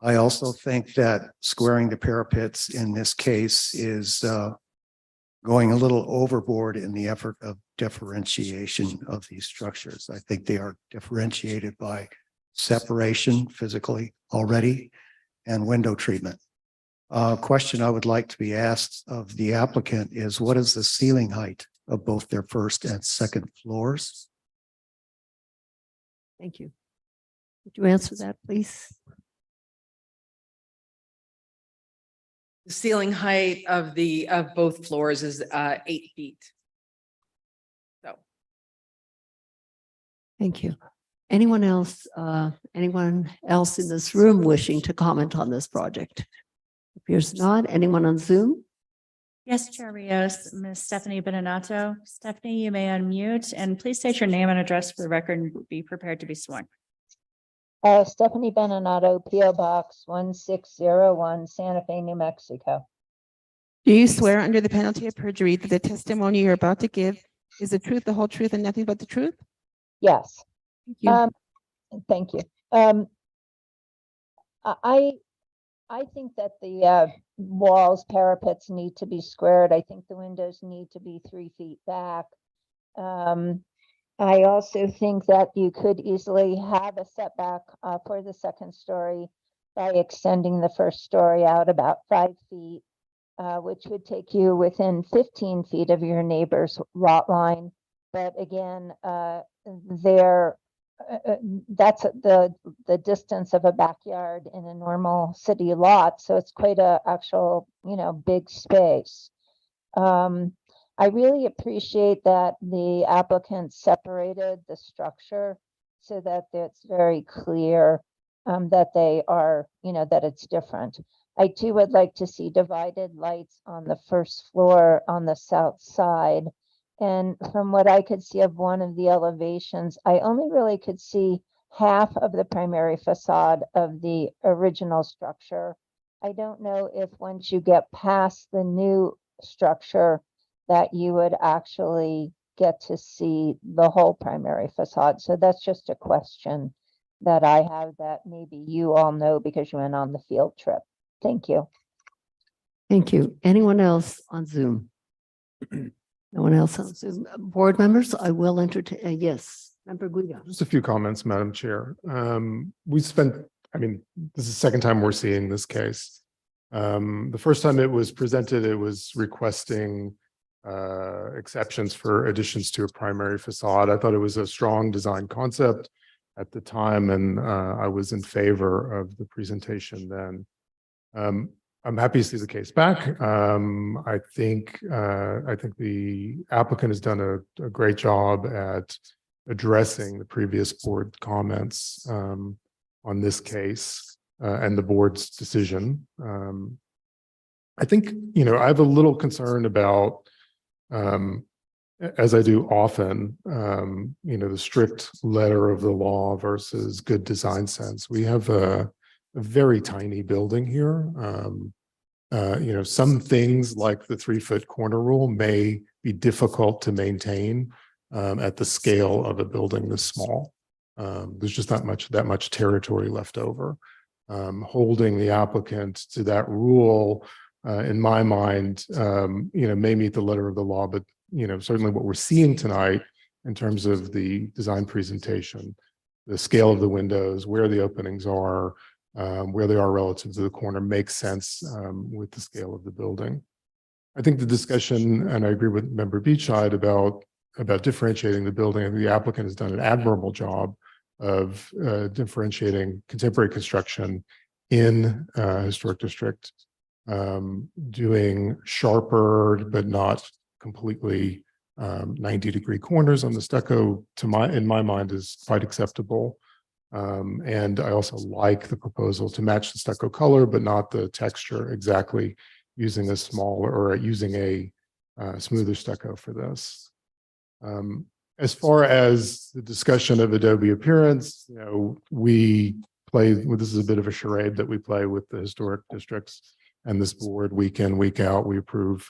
I also think that squaring the parapets in this case is going a little overboard in the effort of differentiation of these structures. I think they are differentiated by separation physically already and window treatment. Question I would like to be asked of the applicant is, what is the ceiling height of both their first and second floors? Thank you. Would you answer that, please? The ceiling height of both floors is 8 feet. So Thank you. Anyone else in this room wishing to comment on this project? Appears not. Anyone on Zoom? Yes, Chair Rios, Ms. Stephanie Benenato. Stephanie, you may unmute and please state your name and address for the record and be prepared to be sworn. Stephanie Benenato, P.O. Box 1601, Santa Fe, New Mexico. Do you swear under the penalty of perjury that the testimony you're about to give is the truth, the whole truth, and nothing but the truth? Yes. Thank you. Thank you. I think that the walls, parapets need to be squared. I think the windows need to be 3 feet back. I also think that you could easily have a setback for the second story by extending the first story out about 5 feet, which would take you within 15 feet of your neighbor's lot line. But again, that's the distance of a backyard in a normal city lot. So it's quite a actual, big space. I really appreciate that the applicant separated the structure so that it's very clear that they are, that it's different. I too would like to see divided lights on the first floor on the south side. And from what I could see of one of the elevations, I only really could see half of the primary facade of the original structure. I don't know if once you get past the new structure that you would actually get to see the whole primary facade. So that's just a question that I have that maybe you all know because you went on the field trip. Thank you. Thank you. Anyone else on Zoom? No one else on Zoom. Board members, I will entertain, yes, Member Guida. Just a few comments, Madam Chair. We spent, I mean, this is the second time we're seeing this case. The first time it was presented, it was requesting exceptions for additions to a primary facade. I thought it was a strong design concept at the time, and I was in favor of the presentation then. I'm happy to see the case back. I think the applicant has done a great job at addressing the previous board comments on this case and the board's decision. I think, you know, I have a little concern about, as I do often, you know, the strict letter of the law versus good design sense. We have a very tiny building here. You know, some things like the 3-foot corner rule may be difficult to maintain at the scale of a building this small. There's just not that much territory left over. Holding the applicant to that rule, in my mind, you know, may meet the letter of the law, but, you know, certainly what we're seeing tonight in terms of the design presentation, the scale of the windows, where the openings are, where they are relative to the corner makes sense with the scale of the building. I think the discussion, and I agree with Member Beachside about differentiating the building, and the applicant has done an admirable job of differentiating contemporary construction in historic district, doing sharper but not completely 90-degree corners on the stucco. In my mind, is quite acceptable. And I also like the proposal to match the stucco color, but not the texture exactly, using a smaller or using a smoother stucco for this. As far as the discussion of Adobe appearance, you know, we play, this is a bit of a charade that we play with the historic districts and this board week in, week out. We approve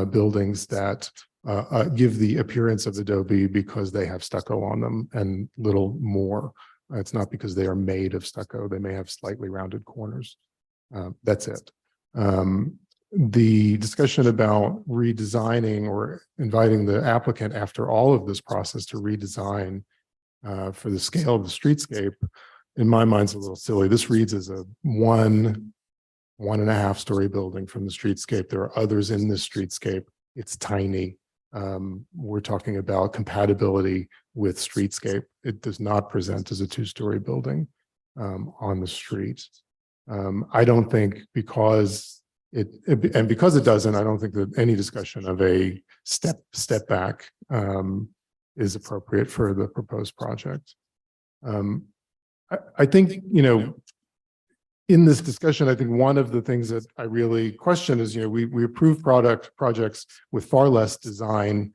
buildings that give the appearance of Adobe because they have stucco on them and little more. It's not because they are made of stucco. They may have slightly rounded corners. That's it. The discussion about redesigning or inviting the applicant after all of this process to redesign for the scale of the streetscape, in my mind, is a little silly. This reads as a 1.5 story building from the streetscape. There are others in this streetscape. It's tiny. We're talking about compatibility with streetscape. It does not present as a 2-story building on the street. I don't think because because it doesn't, I don't think that any discussion of a step back is appropriate for the proposed project. I think, you know, in this discussion, I think one of the things that I really question is, you know, we approve projects with far less design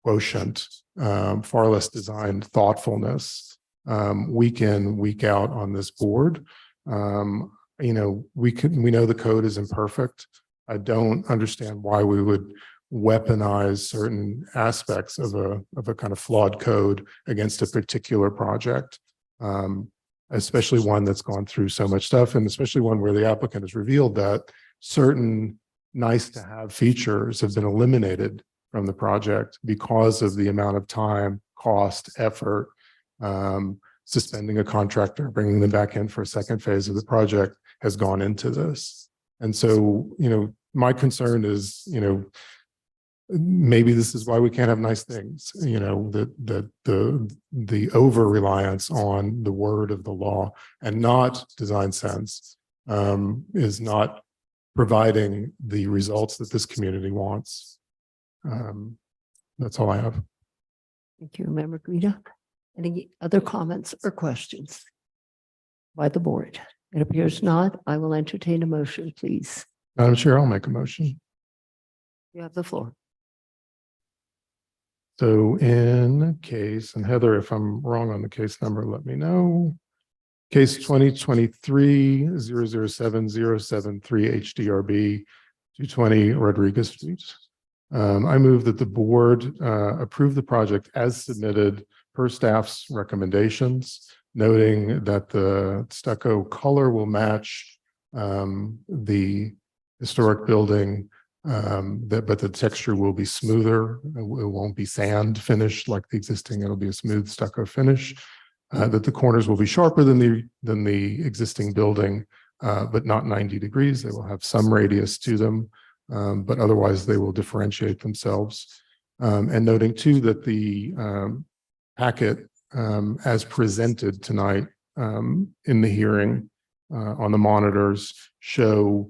quotient, far less design thoughtfulness, week in, week out on this board. You know, we know the code is imperfect. I don't understand why we would weaponize certain aspects of a kind of flawed code against a particular project, especially one that's gone through so much stuff, and especially one where the applicant has revealed that certain nice to have features have been eliminated from the project because of the amount of time, cost, effort, suspending a contractor, bringing them back in for a second phase of the project has gone into this. And so, you know, my concern is, you know, maybe this is why we can't have nice things, you know, that the over reliance on the word of the law and not design sense is not providing the results that this community wants. That's all I have. Thank you, Member Guida. Any other comments or questions by the board? It appears not. I will entertain a motion, please. Madam Chair, I'll make a motion. You have the floor. So in case, and Heather, if I'm wrong on the case number, let me know. Case 2023-007073 HDRB 220 Rodriguez Street. I move that the board approve the project as submitted per staff's recommendations, noting that the stucco color will match the historic building but the texture will be smoother. It won't be sand finished like the existing. It'll be a smooth stucco finish. That the corners will be sharper than the existing building, but not 90 degrees. They will have some radius to them, but otherwise they will differentiate themselves. And noting too that the packet as presented tonight in the hearing on the monitors show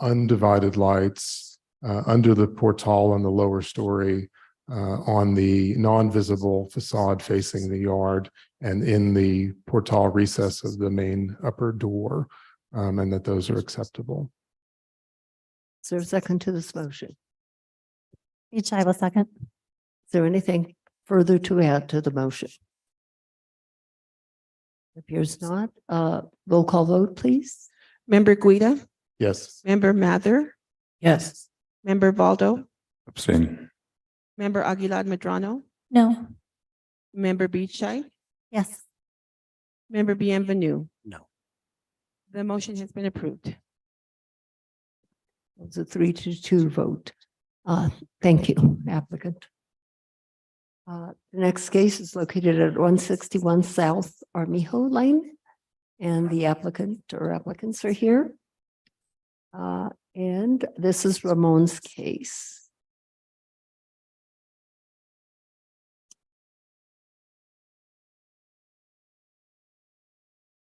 undivided lights under the portal on the lower story on the non-visible facade facing the yard and in the portal recess of the main upper door, and that those are acceptable. Is there a second to this motion? Each I will second. Is there anything further to add to the motion? Appears not. Roll call vote, please. Member Guida, Yes. member Mather, Yes. member Valdo, Abstain. member Aguilar Medrano, No. member Beachai, Yes. member Bienvenue. No. The motion has been approved. It was a 3-2 vote. Thank you, applicant. The next case is located at 161 South Armijo Lane, and the applicant or applicants are here. And this is Ramon's case.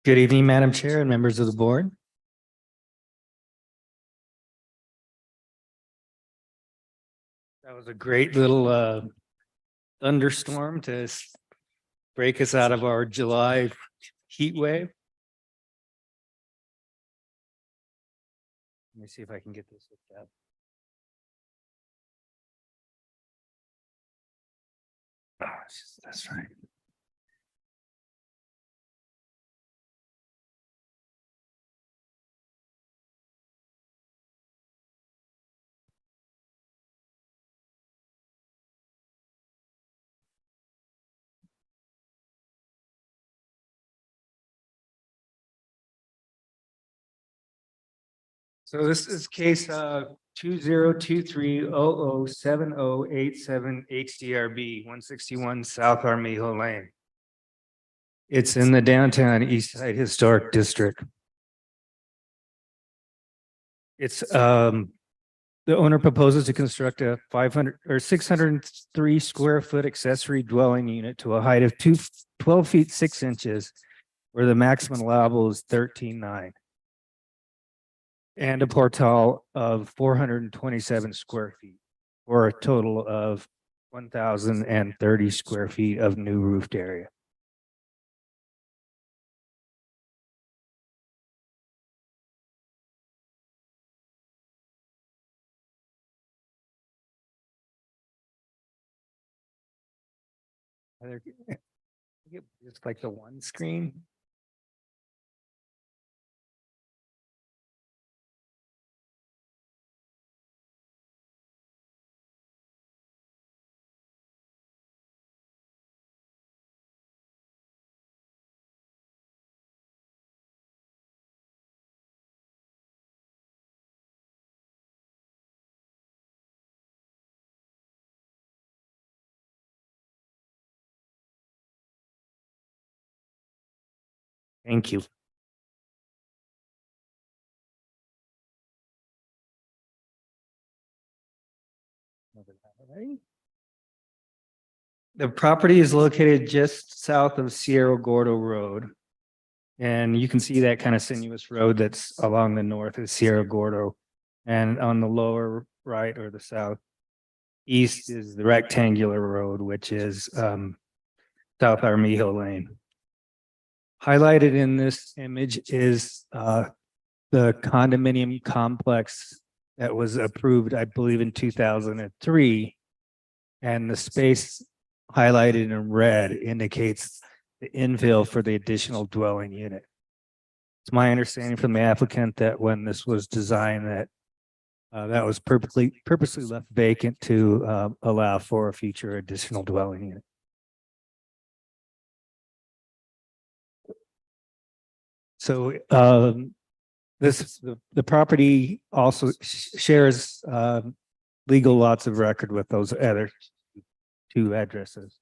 Good evening, Madam Chair and members of the board. That was a great little thunderstorm to break us out of our July heat wave. Let me see if I can get this hooked up. Oh, that's right. So this is case 2023-007087 HDRB 161 South Armijo Lane. It's in the downtown East Side Historic District. It's the owner proposes to construct a 500 or 603 square foot accessory dwelling unit to a height of 12 feet 6 inches, where the maximum allowable is 13.9. And a portal of 427 square feet, or a total of 1,030 square feet of new roofed area. Just like the one screen. Thank you. The property is located just south of Sierra Gordo Road. And you can see that kind of sinuous road that's along the north of Sierra Gordo. And on the lower right or the south east is the rectangular road, which is South Armijo Lane. Highlighted in this image is the condominium complex that was approved, I believe, in 2003. And the space highlighted in red indicates the infill for the additional dwelling unit. It's my understanding from the applicant that when this was designed that that was purposely left vacant to allow for a future additional dwelling unit. So the property also shares legal lots of record with those other two addresses.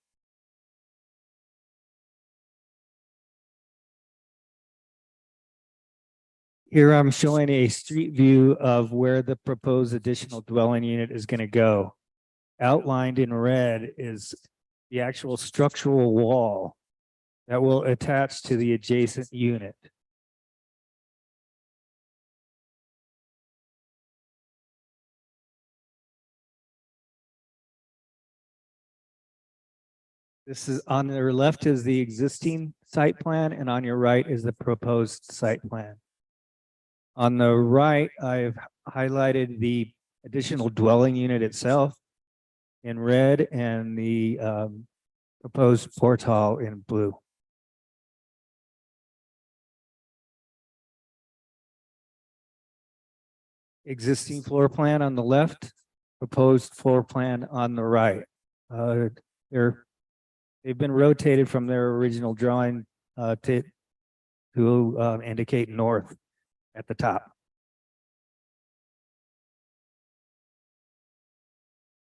Here I'm showing a street view of where the proposed additional dwelling unit is going to go. Outlined in red is the actual structural wall that will attach to the adjacent unit. This is on your left is the existing site plan, and on your right is the proposed site plan. On the right, I've highlighted the additional dwelling unit itself in red and the proposed portal in blue. Existing floor plan on the left, proposed floor plan on the right. They've been rotated from their original drawing to indicate north at the top.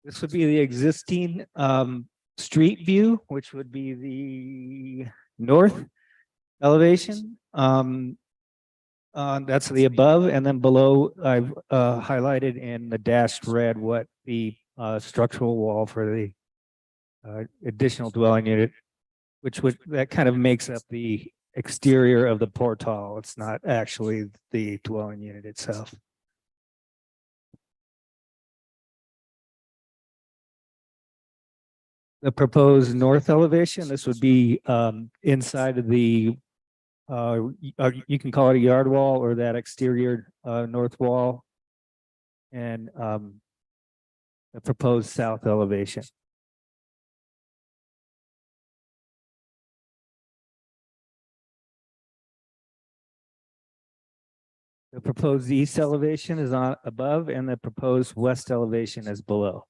This would be the existing street view, which would be the north elevation. That's the above, and then below I've highlighted in the dashed red what the structural wall for the additional dwelling unit, that kind of makes up the exterior of the portal. It's not actually the dwelling unit itself. The proposed north elevation, this would be inside of the you can call it a yard wall or that exterior north wall, and the proposed south elevation. The proposed east elevation is on above, and the proposed west elevation is below.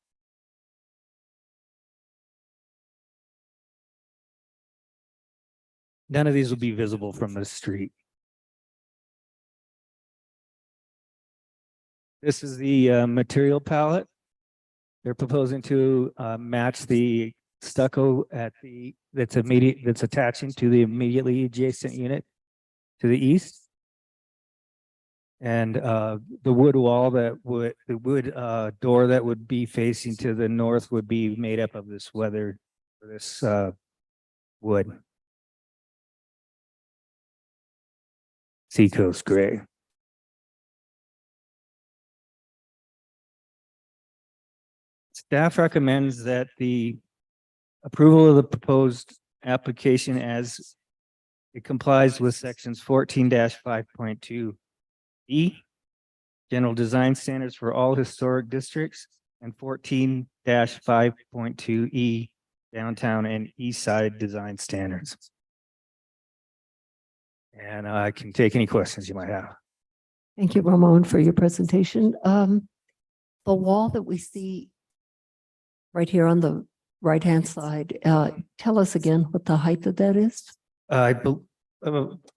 None of these will be visible from the street. This is the material palette. They're proposing to match the stucco that's attaching to the immediately adjacent unit to the east. And the wood wall the wood door that would be facing to the north would be made up of this wood. Seacoast gray. Staff recommends that the approval of the proposed application as it complies with sections 14-5.2 E, general design standards for all historic districts, and 14-5.2 E, downtown and east side design standards. And I can take any questions you might have. Thank you, Ramon, for your presentation. The wall that we see right here on the right-hand side, tell us again what the height of that is? I'll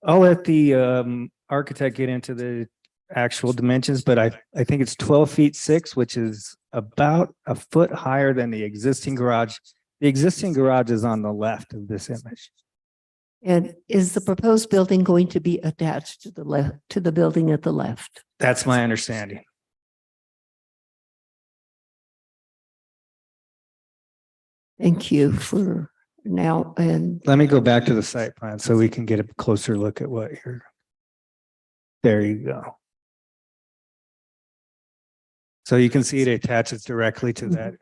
let the architect get into the actual dimensions, but I think it's 12 feet 6, which is about a foot higher than the existing garage. The existing garage is on the left of this image. And is the proposed building going to be attached to the left, to the building at the left? That's my understanding. Thank you for now. And Let me go back to the site plan so we can get a closer look at what you're. There you go. So you can see it attaches directly to that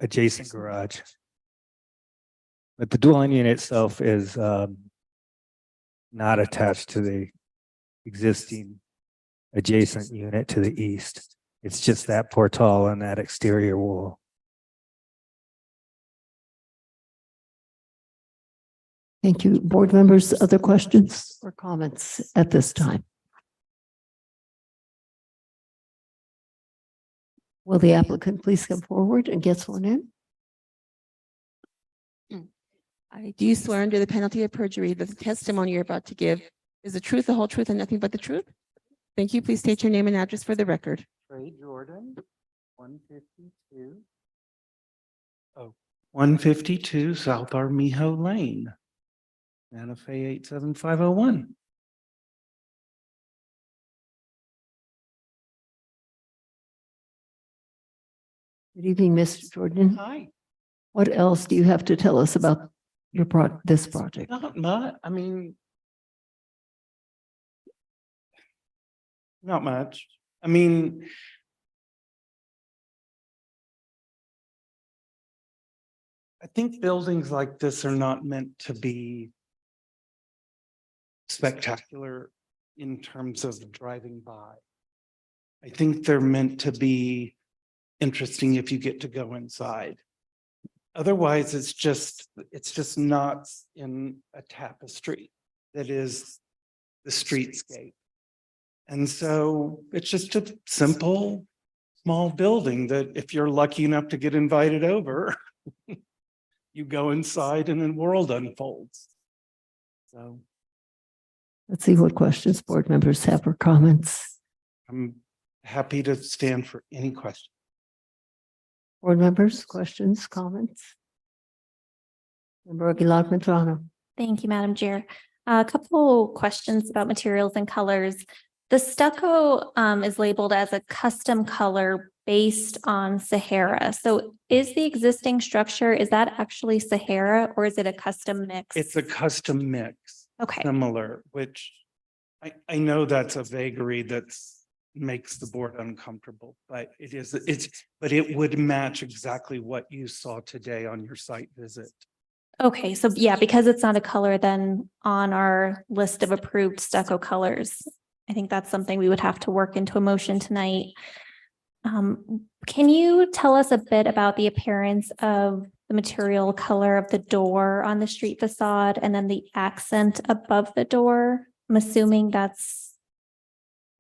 adjacent garage. But the dwelling unit itself is not attached to the existing adjacent unit to the east. It's just that portal and that exterior wall. thank you. Board members, other questions or comments at this time? Will the applicant please come forward and get sworn in? I do swear under the penalty of perjury that the testimony you're about to give is the truth, the whole truth, and nothing but the truth. Thank you. Please state your name and address for the record. Trey Jordan, 152. Oh, 152 South Armijo Lane. Santa Fe 87501. Good evening, Mr. Jordan. Hi. What else do you have to tell us about this project? Not, I mean. Not much. I mean. I think buildings like this are not meant to be spectacular in terms of driving by. I think they're meant to be interesting if you get to go inside. Otherwise, it's just knots in a tapestry that is the streetscape. And so it's just a simple, small building that if you're lucky enough to get invited over, you go inside and the world unfolds. So Let's see what questions board members have or comments. I'm happy to stand for any question. Board members, questions, comments? Member Aguilar Medrano. Thank you, Madam Chair. A couple questions about materials and colors. The stucco is labeled as a custom color based on Sahara. So is the existing structure, is that actually Sahara or is it a custom mix? It's a custom mix. Okay. Similar, which I know that's a vagary that's makes the board uncomfortable, but but it would match exactly what you saw today on your site visit. Okay, so yeah, because it's not a color then on our list of approved stucco colors, I think that's something we would have to work into a motion tonight. Can you tell us a bit about the appearance of the material color of the door on the street facade and then the accent above the door? I'm assuming that's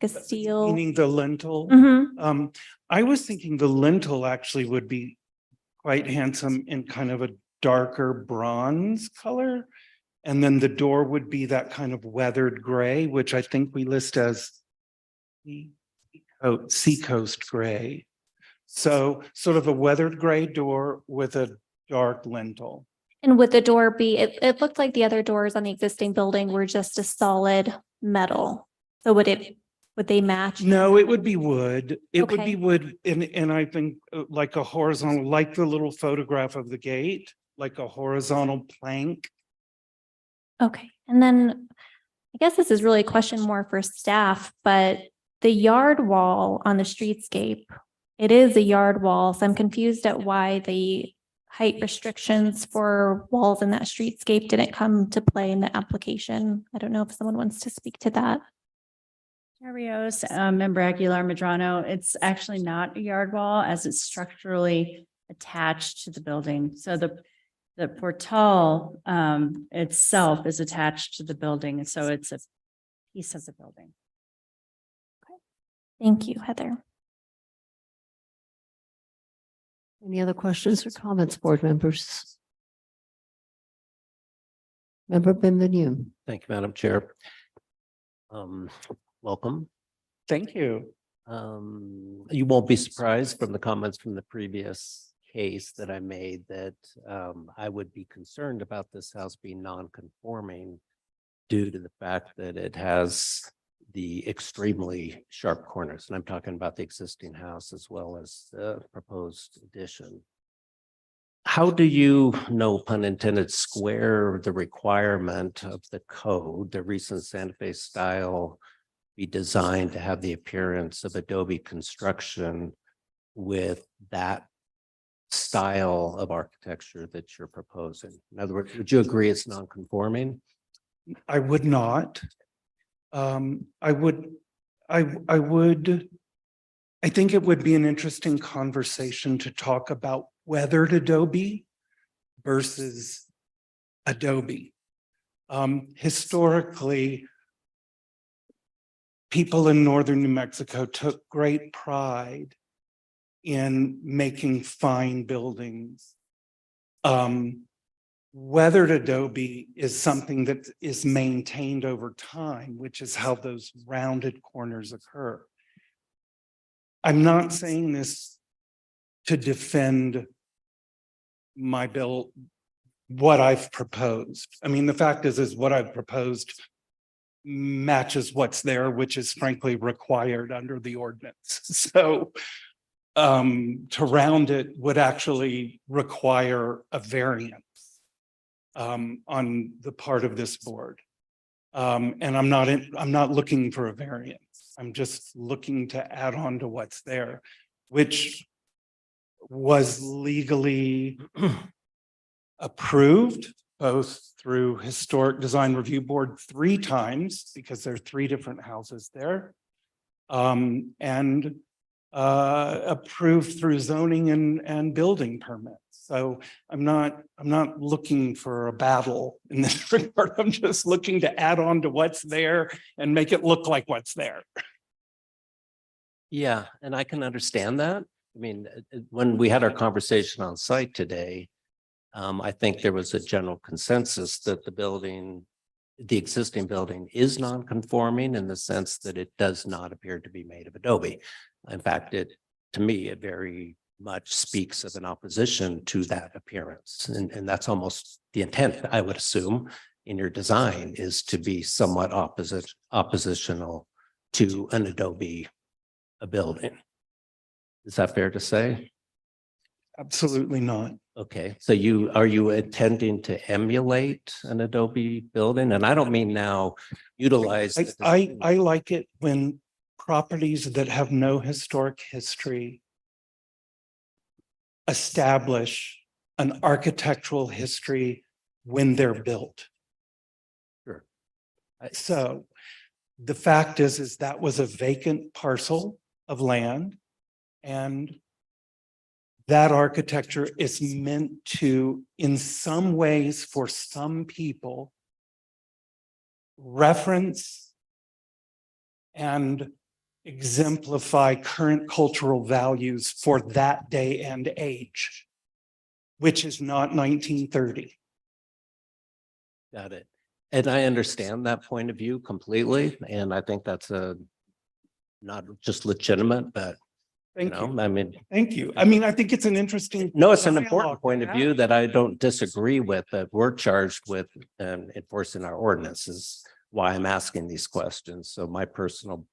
a steel. Meaning the lintel. Mhm. I was thinking the lintel actually would be quite handsome in kind of a darker bronze color. And then the door would be that kind of weathered gray, which I think we list as seacoast gray. So sort of a weathered gray door with a dark lintel. And would the door be, it looked like the other doors on the existing building were just a solid metal. So would they match? No, it would be wood. It would Okay. be wood. And I think like a horizontal, like the little photograph of the gate, like a horizontal plank. Okay, and then I guess this is really a question more for staff, but the yard wall on the streetscape, it is a yard wall, so I'm confused at why the height restrictions for walls in that streetscape didn't come to play in the application. I don't know if someone wants to speak to that. Chair Rios, Member Aguilar Medrano, it's actually not a yard wall as it's structurally attached to the building. So the portal itself is attached to the building, and so it's a piece of the building. Thank you, Heather. Any other questions or comments, board members? Member Benvenue. Thank you, Madam Chair. Welcome. Thank you. You won't be surprised from the comments from the previous case that I made that I would be concerned about this house being non-conforming due to the fact that it has the extremely sharp corners. And I'm talking about the existing house as well as the proposed addition. How do you, no pun intended, square the requirement of the code, the recent Santa Fe style be designed to have the appearance of Adobe construction with that style of architecture that you're proposing? In other words, would you agree it's non-conforming? I would not. I think it would be an interesting conversation to talk about weathered Adobe versus Adobe. Historically, people in northern New Mexico took great pride in making fine buildings. Weathered Adobe is something that is maintained over time, which is how those rounded corners occur. I'm not saying this to defend my bill, what I've proposed. I mean, the fact is what I've proposed matches what's there, which is frankly required under the ordinance. So to round it would actually require a variance on the part of this board. And I'm not looking for a variance. I'm just looking to add on to what's there, which was legally approved both through Historic Design Review Board 3 times, because there are 3 different houses there. And approved through zoning and building permits. So I'm not looking for a battle in this regard. I'm just looking to add on to what's there and make it look like what's there. Yeah, and I can understand that. I mean, when we had our conversation on site today, I think there was a general consensus that the existing building is non-conforming in the sense that it does not appear to be made of adobe. In fact, to me, it very much speaks of an opposition to that appearance. And that's almost the intent, I would assume, in your design is to be somewhat oppositional to an adobe building. Is that fair to say? Absolutely not. Okay, so are you intending to emulate an adobe building? And I don't mean now utilize. I like it when properties that have no historic history establish an architectural history when they're built. Sure. So the fact is that was a vacant parcel of land, and that architecture is meant to, in some ways, for some people, reference and exemplify current cultural values for that day and age, which is not 1930. Got it. And I understand that point of view completely. And I think that's not just legitimate, but Thank you. I mean, Thank you. I mean, I think it's an interesting. no, it's an dialogue important point to of view have. that I don't disagree with, that we're charged with enforcing our ordinances. Why I'm asking these questions. So my personal,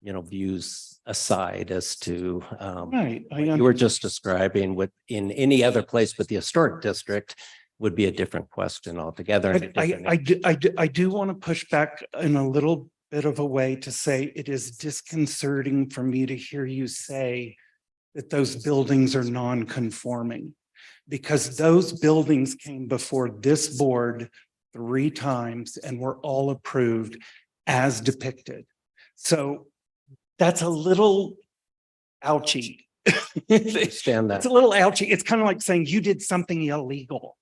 views aside as to Right. what you were just describing with in any other place but the historic district would be a different question altogether. and a different I do want to push back in a little bit of a way to say it is disconcerting for me to hear you say that those buildings are non-conforming, because those buildings came before this board 3 times and were all approved as depicted. So that's a little ouchy. understand that. It's a little ouchy. It's kind of like saying you did something illegal.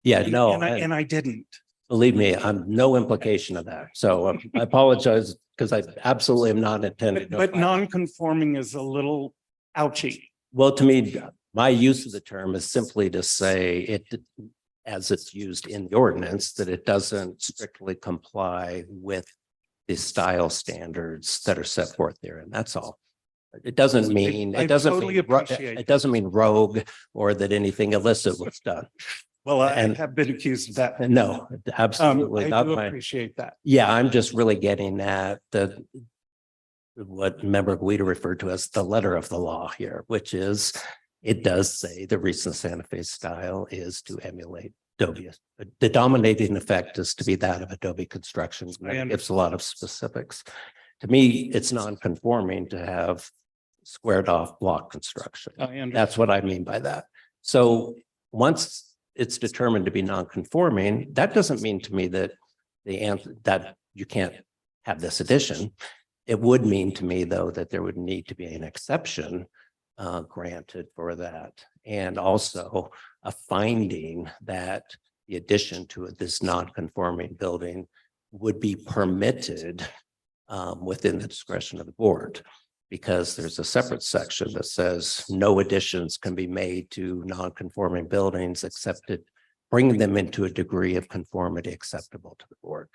Yeah, no, And I didn't. believe me, I'm no implication of that. So I apologize because I absolutely am not intending. But non-conforming is a little ouchy. Well, to me, my use of the term is simply to say it, as it's used in the ordinance, that it doesn't strictly comply with the style standards that are set forth there. And that's all. It doesn't mean, I it doesn't totally mean, appreciate it doesn't mean rogue or that anything illicit was done. Well, I And- have been accused of that. No, absolutely I not. do My- appreciate that. Yeah, I'm just really getting at what Member Guida referred to as the letter of the law here, which is it does say the recent Santa Fe style is to emulate Adobe. The dominating effect is to be that of Adobe construction. It gives a lot of specifics. To me, it's non-conforming to have squared off block construction. I understand. That's what I mean by that. So once it's determined to be non-conforming, that doesn't mean to me that that you can't have this addition. It would mean to me, though, that there would need to be an exception granted for that. And also a finding that the addition to this non-conforming building would be permitted within the discretion of the board, because there's a separate section that says no additions can be made to non-conforming buildings except to bring them into a degree of conformity acceptable to the board.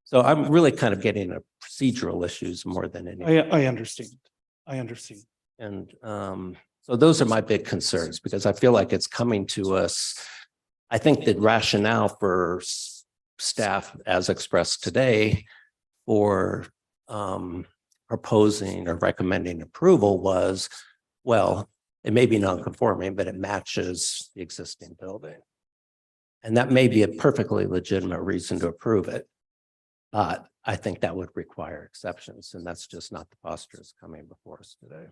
So I'm really kind of getting at procedural issues more than anything. I understand. I understand. And So those are my big concerns because I feel like it's coming to us. I think the rationale for staff as expressed today for proposing or recommending approval was, well, it may be non-conforming, but it matches the existing building. And that may be a perfectly legitimate reason to approve it. But I think that would require exceptions, and that's just not the posture that's coming before us today.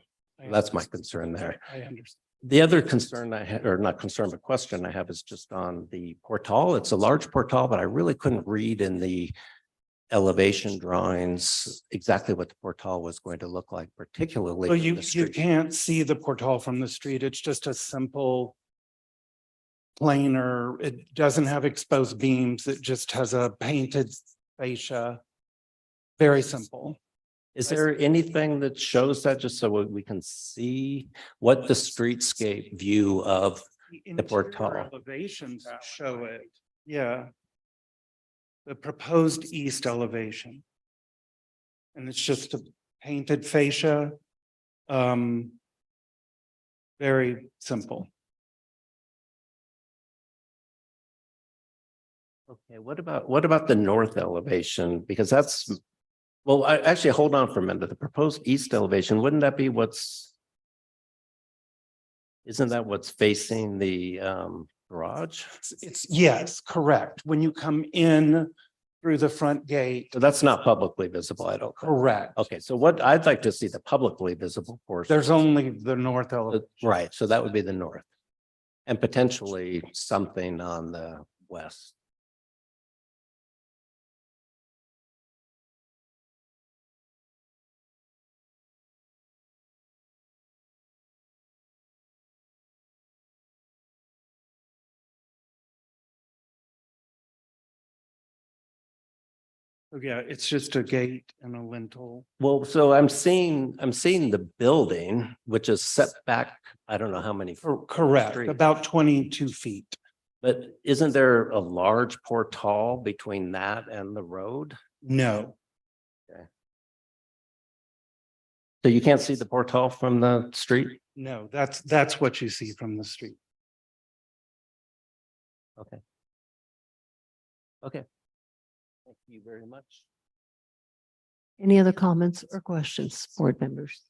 That's my concern there. I understand. The other concern I had, or not concern, but question I have is just on the portal. It's a large portal, but I really couldn't read in the elevation drawings exactly what the portal was going to look like, particularly. Well, from you the street. can't see the portal from the street. It's just a simple planar. It doesn't have exposed beams. It just has a painted fascia. Very simple. Is there anything that shows that just so we can see what the streetscape view of the Interior portal? Elevations show it. Yeah. The proposed east elevation. And it's just a painted fascia. Very simple. Okay, what about the north elevation? Because that's, well, actually, hold on for a minute. The proposed east elevation, wouldn't that be isn't that what's facing the garage? It's yes, correct. When you come in through the front gate. So that's not publicly visible, I don't think. Correct. Okay, so what I'd like to see the publicly visible portion. There's only the north elevation. Right, so that would be the north. And potentially something on the west. Yeah, it's just a gate and a lintel. Well, so I'm seeing the building, which is set back, I don't know how many. Correct, Street. about 22 feet. But isn't there a large portal between that and the road? No, So you can't see the portal from the street? no, that's what you see from the street. Okay. Okay. Thank you very much. Any other comments or questions, board members?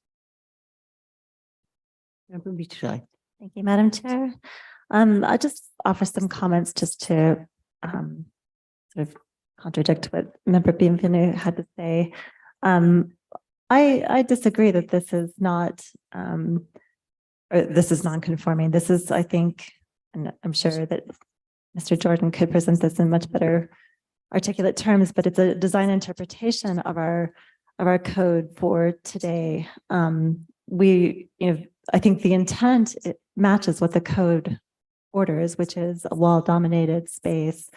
Member Beachside. Thank you, Madam Chair. I just offer some comments just to sort of contradict what Member Bienvenu had to say. I disagree that this is not or this is non-conforming. This is, I think, and I'm sure that Mr. Jordan could present this in much better articulate terms, but it's a design interpretation of our code for today. I think the intent, it matches what the code orders, which is a wall dominated space.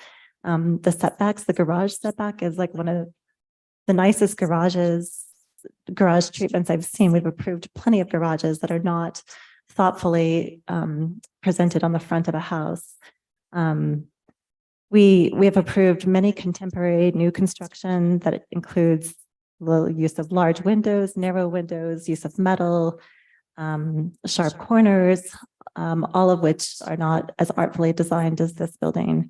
The setbacks, the garage setback is like one of the nicest garage treatments I've seen. We've approved plenty of garages that are not thoughtfully presented on the front of a house. We have approved many contemporary new construction that includes the use of large windows, narrow windows, use of metal, sharp corners, all of which are not as artfully designed as this building.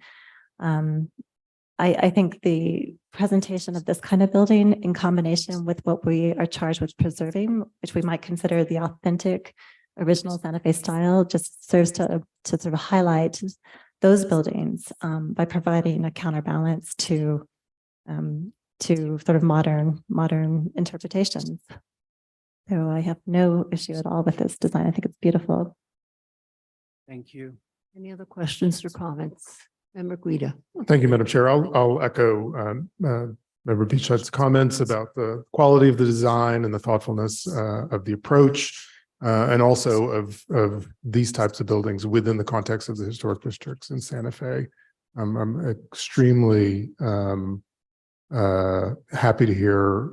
I think the presentation of this kind of building in combination with what we are charged with preserving, which we might consider the authentic original Santa Fe style, just serves to sort of highlight those buildings by providing a counterbalance to sort of modern interpretations. So I have no issue at all with this design. I think it's beautiful. Thank you. Any other questions or comments? Member Guida. Thank you, Madam Chair. I'll echo Member Beachhead's comments about the quality of the design and the thoughtfulness of the approach, and also of these types of buildings within the context of the historic districts in Santa Fe. I'm extremely happy to hear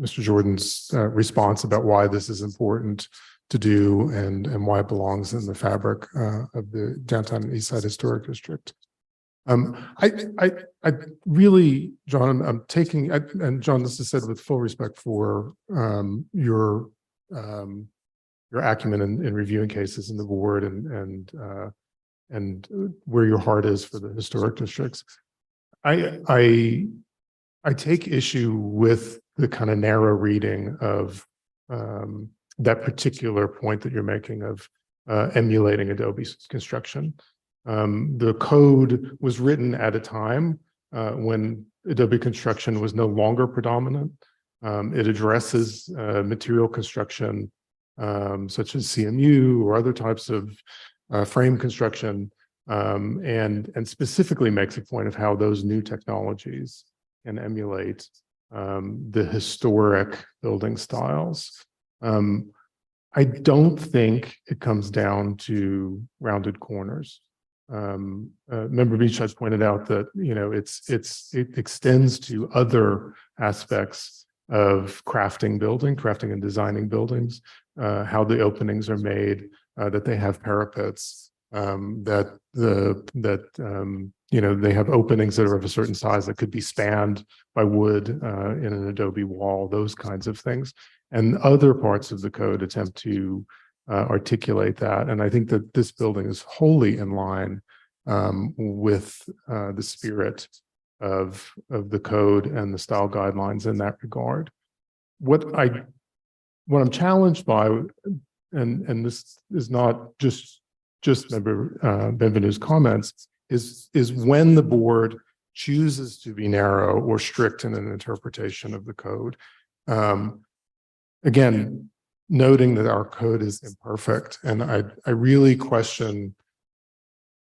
Mr. Jordan's response about why this is important to do and why it belongs in the fabric of the downtown and east side historic district. I really, John, I'm taking, and John, this is said with full respect for your your acumen in reviewing cases in the board and where your heart is for the historic districts. I take issue with the kind of narrow reading of that particular point that you're making of emulating Adobe construction. The code was written at a time when Adobe construction was no longer predominant. It addresses material construction such as CMU or other types of frame construction, and specifically makes a point of how those new technologies can emulate the historic building styles. I don't think it comes down to rounded corners. Member Beach pointed out that, you know, it extends to other aspects of crafting and designing buildings, how the openings are made, that they have parapets, that you know, they have openings that are of a certain size that could be spanned by wood in an Adobe wall, those kinds of things. And other parts of the code attempt to articulate that. And I think that this building is wholly in line with the spirit of the code and the style guidelines in that regard. What I'm challenged by, and this is not just Member Benvenue's comments, is when the board chooses to be narrow or strict in an interpretation of the code. Again, noting that our code is imperfect, and I really question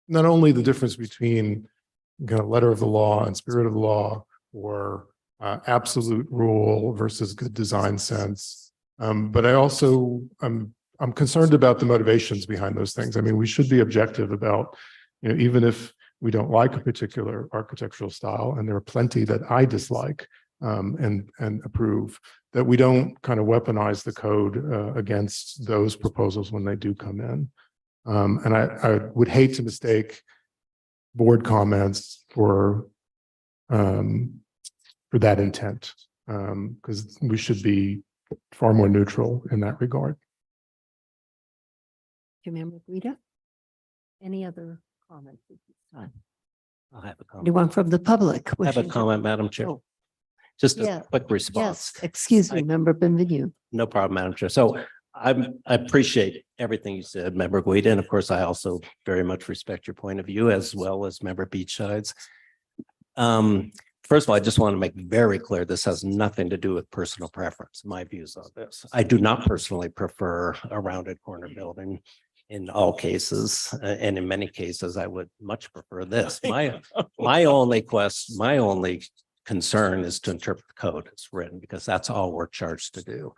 not only the difference between kind of letter of the law and spirit of the law, or absolute rule versus good design sense, but I also I'm concerned about the motivations behind those things. I mean, we should be objective about, you know, even if we don't like a particular architectural style, and there are plenty that I dislike and approve, that we don't kind of weaponize the code against those proposals when they do come in. And I would hate to mistake board comments for that intent, because we should be far more neutral in that regard. Member Guida, any other comments at this time? I'll have a comment. Anyone from the public? I have a wishing to- comment, Madam Chair. Oh, Just a yeah. quick response. Yes, excuse me, Member Benvenue. No problem, Madam Chair. So I appreciate everything you said, Member Guida, and of course, I also very much respect your point of view, as well as Member Beachside's. First of all, I just want to make very clear, this has nothing to do with personal preference, my views on this. I do not personally prefer a rounded corner building in all cases, and in many cases, I would much prefer this. My only concern is to interpret the code as written, because that's all we're charged to do.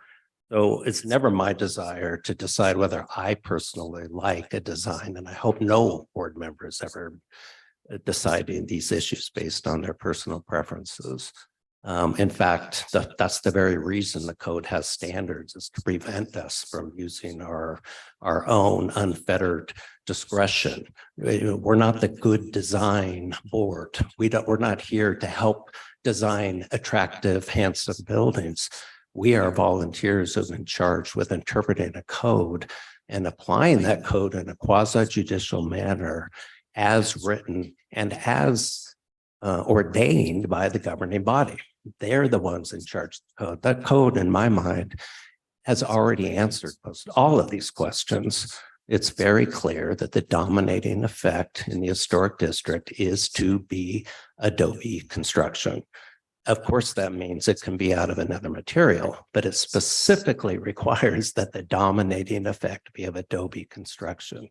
So it's never my desire to decide whether I personally like a design, and I hope no board member is ever deciding these issues based on their personal preferences. In fact, that's the very reason the code has standards, is to prevent us from using our own unfettered discretion. We're not the good design board. We're not here to help design attractive, handsome buildings. We are volunteers who've been charged with interpreting a code and applying that code in a quasi-judicial manner as written and as ordained by the governing body. They're the ones in charge of the code. That code, in my mind, has already answered most all of these questions. It's very clear that the dominating effect in the historic district is to be Adobe construction. Of course, that means it can be out of another material, but it specifically requires that the dominating effect be of Adobe construction.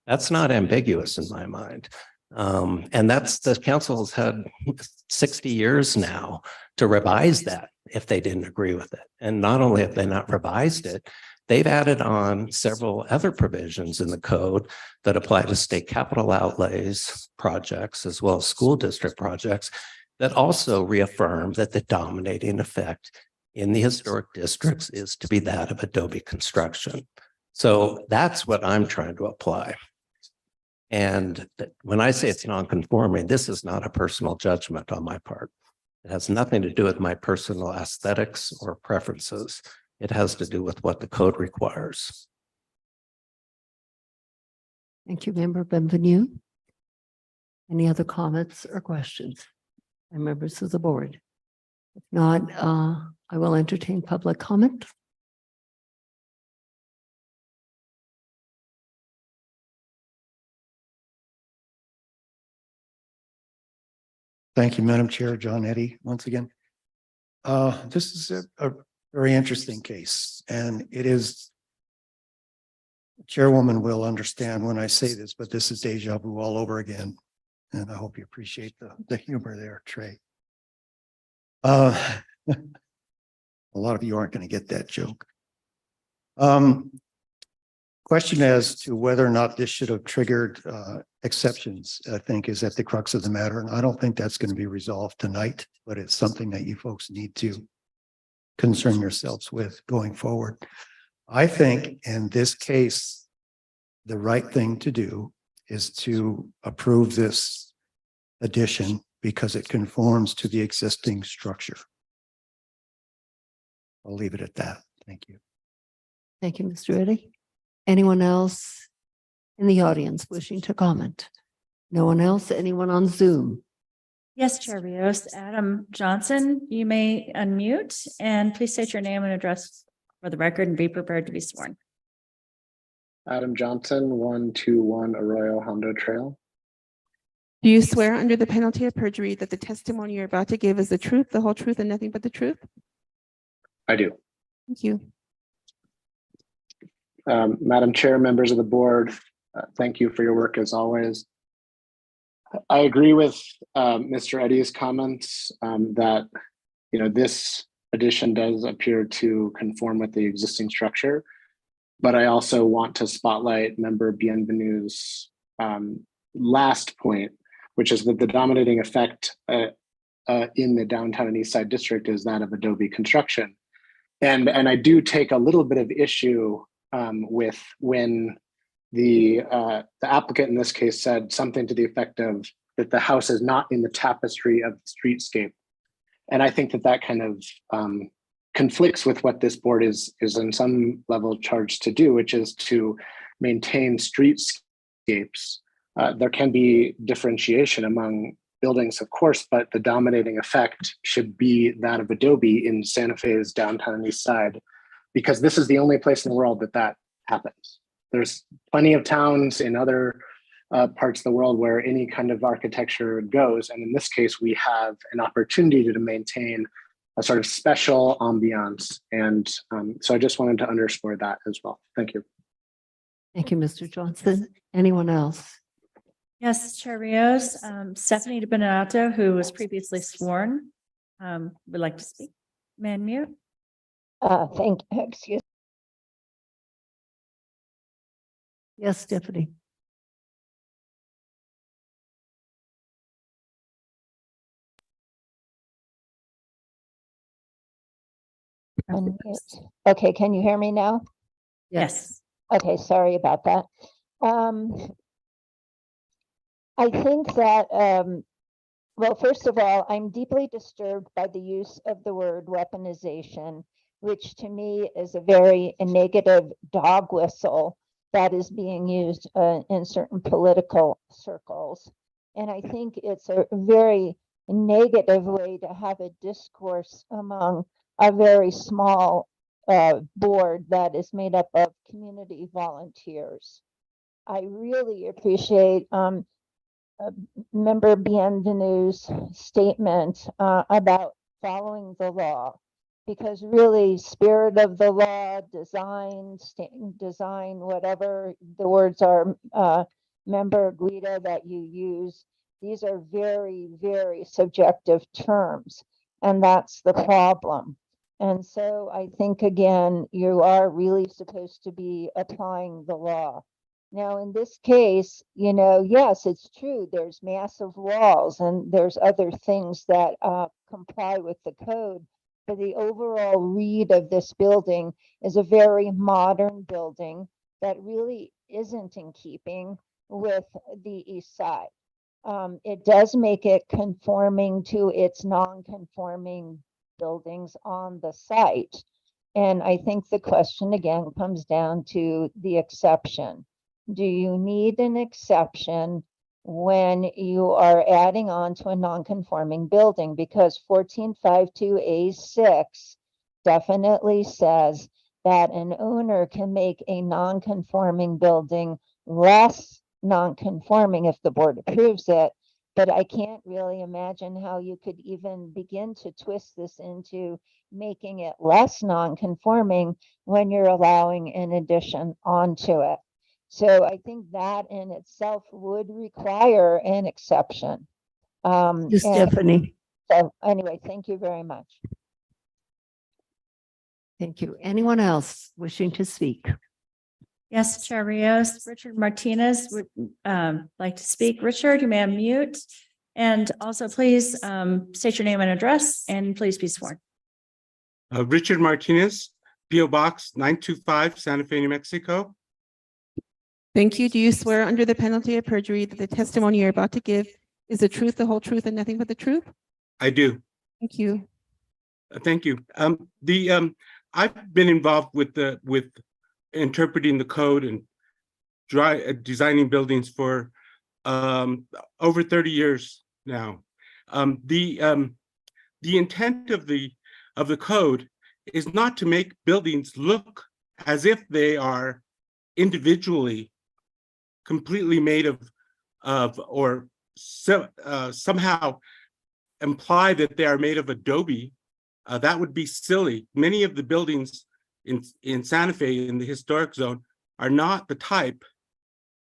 That's not ambiguous in my mind. And that's, the council has had 60 years now to revise that if they didn't agree with it. And not only have they not revised it, they've added on several other provisions in the code that apply to state capital outlays projects, as well as school district projects, that also reaffirm that the dominating effect in the historic districts is to be that of Adobe construction. So that's what I'm trying to apply. And when I say it's non-conforming, this is not a personal judgment on my part. It has nothing to do with my personal aesthetics or preferences. It has to do with what the code requires. Thank you, Member Benvenue. Any other comments or questions by members of the board? If not, I will entertain public comment. Thank you, Madam Chair, John Eddy, once again. This is a very interesting case, and it is. Chairwoman will understand when I say this, but this is deja vu all over again. And I hope you appreciate the humor there, Trey. A lot of you aren't going to get that joke. Question as to whether or not this should have triggered exceptions, I think, is at the crux of the matter. And I don't think that's going to be resolved tonight, but it's something that you folks need to concern yourselves with going forward. I think in this case, the right thing to do is to approve this addition because it conforms to the existing structure. I'll leave it at that. Thank you. Thank you, Mr. Eddy. Anyone else in the audience wishing to comment? No one else? Anyone on Zoom? Yes, Chair Rios. Adam Johnson, you may unmute and please state your name and address for the record and be prepared to be sworn. Adam Johnson, 121 Arroyo Hondo Trail. Do you swear under the penalty of perjury that the testimony you're about to give is the truth, the whole truth, and nothing but the truth? I do. Thank you. Madam Chair, members of the board, thank you for your work as always. I agree with Mr. Eddy's comments that this addition does appear to conform with the existing structure, but I also want to spotlight Member Bienvenue's last point, which is that the dominating effect in the downtown and east side district is that of Adobe construction. And I do take a little bit of issue with when the applicant in this case said something to the effect of that the house is not in the tapestry of the streetscape. And I think that kind of conflicts with what this board is in some level charged to do, which is to maintain streetscapes. There can be differentiation among buildings, of course, but the dominating effect should be that of Adobe in Santa Fe's downtown and east side, because this is the only place in the world that happens. There's plenty of towns in other parts of the world where any kind of architecture goes. And in this case, we have an opportunity to maintain a sort of special ambiance. And so I just wanted to underscore that as well. Thank you. Thank you, Mr. Johnson. Anyone else? Yes, Chair Rios, Stephanie Donato, who was previously sworn, would like to speak. May I unmute? Excuse. Yes, Stephanie. Unmute. Okay, can you hear me now? Yes. Okay, sorry about that. I think that, well, first of all, I'm deeply disturbed by the use of the word weaponization, which to me is a very negative dog whistle that is being used in certain political circles. And I think it's a very negative way to have a discourse among a very small board that is made up of community volunteers. I really appreciate Member Bienvenue's statement about following the law, because really spirit of the law, design, whatever the words are, Member Guida, that you use, these are very, very subjective terms, and that's the problem. And so I think, again, you are really supposed to be applying the law. Now, in this case, yes, it's true. There's massive walls and there's other things that comply with the code. But the overall read of this building is a very modern building that really isn't in keeping with the east side. It does make it conforming to its non-conforming buildings on the site. And I think the question again comes down to the exception. do you need an exception when you are adding on to a non-conforming building? Because 1452A6 definitely says that an owner can make a non-conforming building less non-conforming if the board approves it. But I can't really imagine how you could even begin to twist this into making it less non-conforming when you're allowing an addition onto it. So I think that in itself would require an exception. Yes, And Stephanie. so anyway, thank you very much. Thank you. Anyone else wishing to speak? Yes, Chair Rios, Richard Martinez would like to speak. Richard, you may unmute. And also please state your name and address and please be sworn. Richard Martinez, P.O. Box 925, Santa Fe, New Mexico. Thank you. Do you swear under the penalty of perjury that the testimony you're about to give is the truth, the whole truth, and nothing but the truth? I do. Thank you. Thank you. I've been involved with interpreting the code and designing buildings for over 30 years now. The intent of the code is not to make buildings look as if they are individually completely made of or somehow imply that they are made of adobe. That would be silly. Many of the buildings in Santa Fe in the historic zone are not the type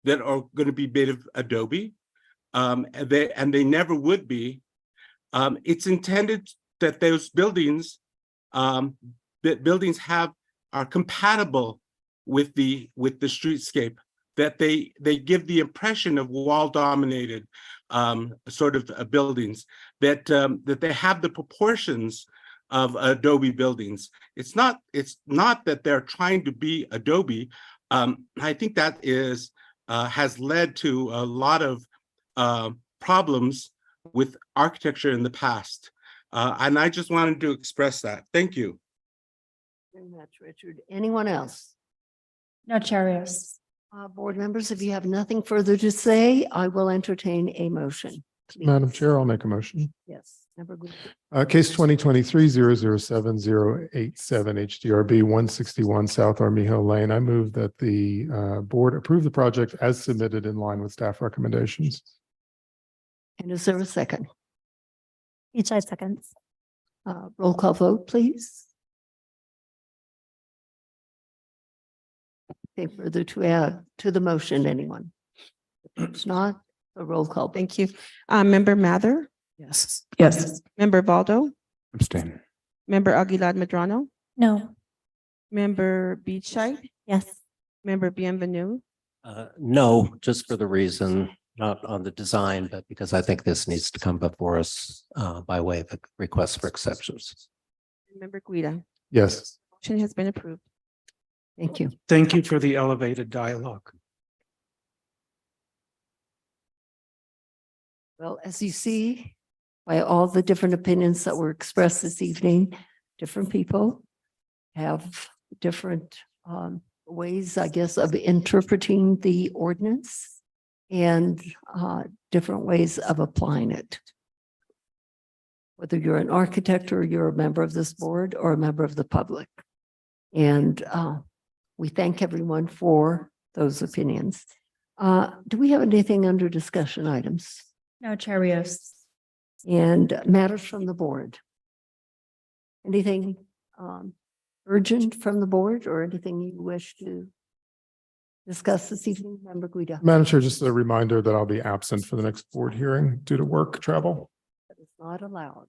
that are going to be made of adobe, and they never would be. It's intended that those buildings are compatible with the streetscape, that they give the impression of wall-dominated sort of buildings, that they have the proportions of adobe buildings. It's not that they're trying to be adobe. I think that has led to a lot of problems with architecture in the past. And I just wanted to express that. Thank you. Very much, Richard. Anyone else? No, Chair Rios. Board members, if you have nothing further to say, I will entertain a motion. please. Madam Chair, I'll make a motion. Yes. Member Gould. Case 2023-007-087 HDRB 161 South Armijo Lane. I move that the board approve the project as submitted in line with staff recommendations. And is there a second? Each side seconds. Roll call vote, please. Anything further to add to the motion, anyone? If it's not, a roll call. Thank you. Member Mather, Yes. Yes. Member Valdo, Abstain. Member Aguilar Medrano, No. Member Beachside, Yes. Member Bienvenue, No, just for the reason, not on the design, but because I think this needs to come before us by way of a request for exceptions. and Member Guida. Yes. Motion has been approved. Thank you. Thank you for the elevated dialogue. Well, as you see, by all the different opinions that were expressed this evening, different people have different ways, I guess, of interpreting the ordinance and different ways of applying it. Whether you're an architect or you're a member of this board or a member of the public. And we thank everyone for those opinions. Do we have anything under discussion items? No, Chair Rios. And matters from the board? Anything urgent from the board or anything you wish to discuss this evening, Member Guida? Madam Chair, just a reminder that I'll be absent for the next board hearing due to work travel. That is not allowed.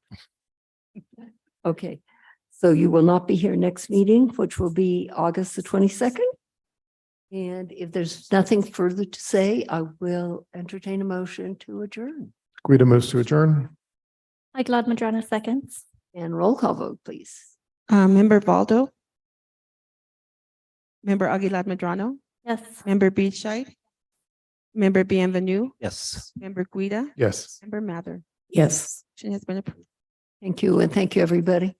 Okay, so you will not be here next meeting, which will be August the 22nd. And if there's nothing further to say, I will entertain a motion to adjourn. Guida moves to adjourn. Aguilar Medrano seconds. And roll call vote, please. Member Valdo, Member Aguilar Medrano, Yes. Member Beachside, Member Bienvenue, Yes. Member Guida, Yes. Member Mather. Yes. Motion has been approved. Thank you, and thank you, everybody.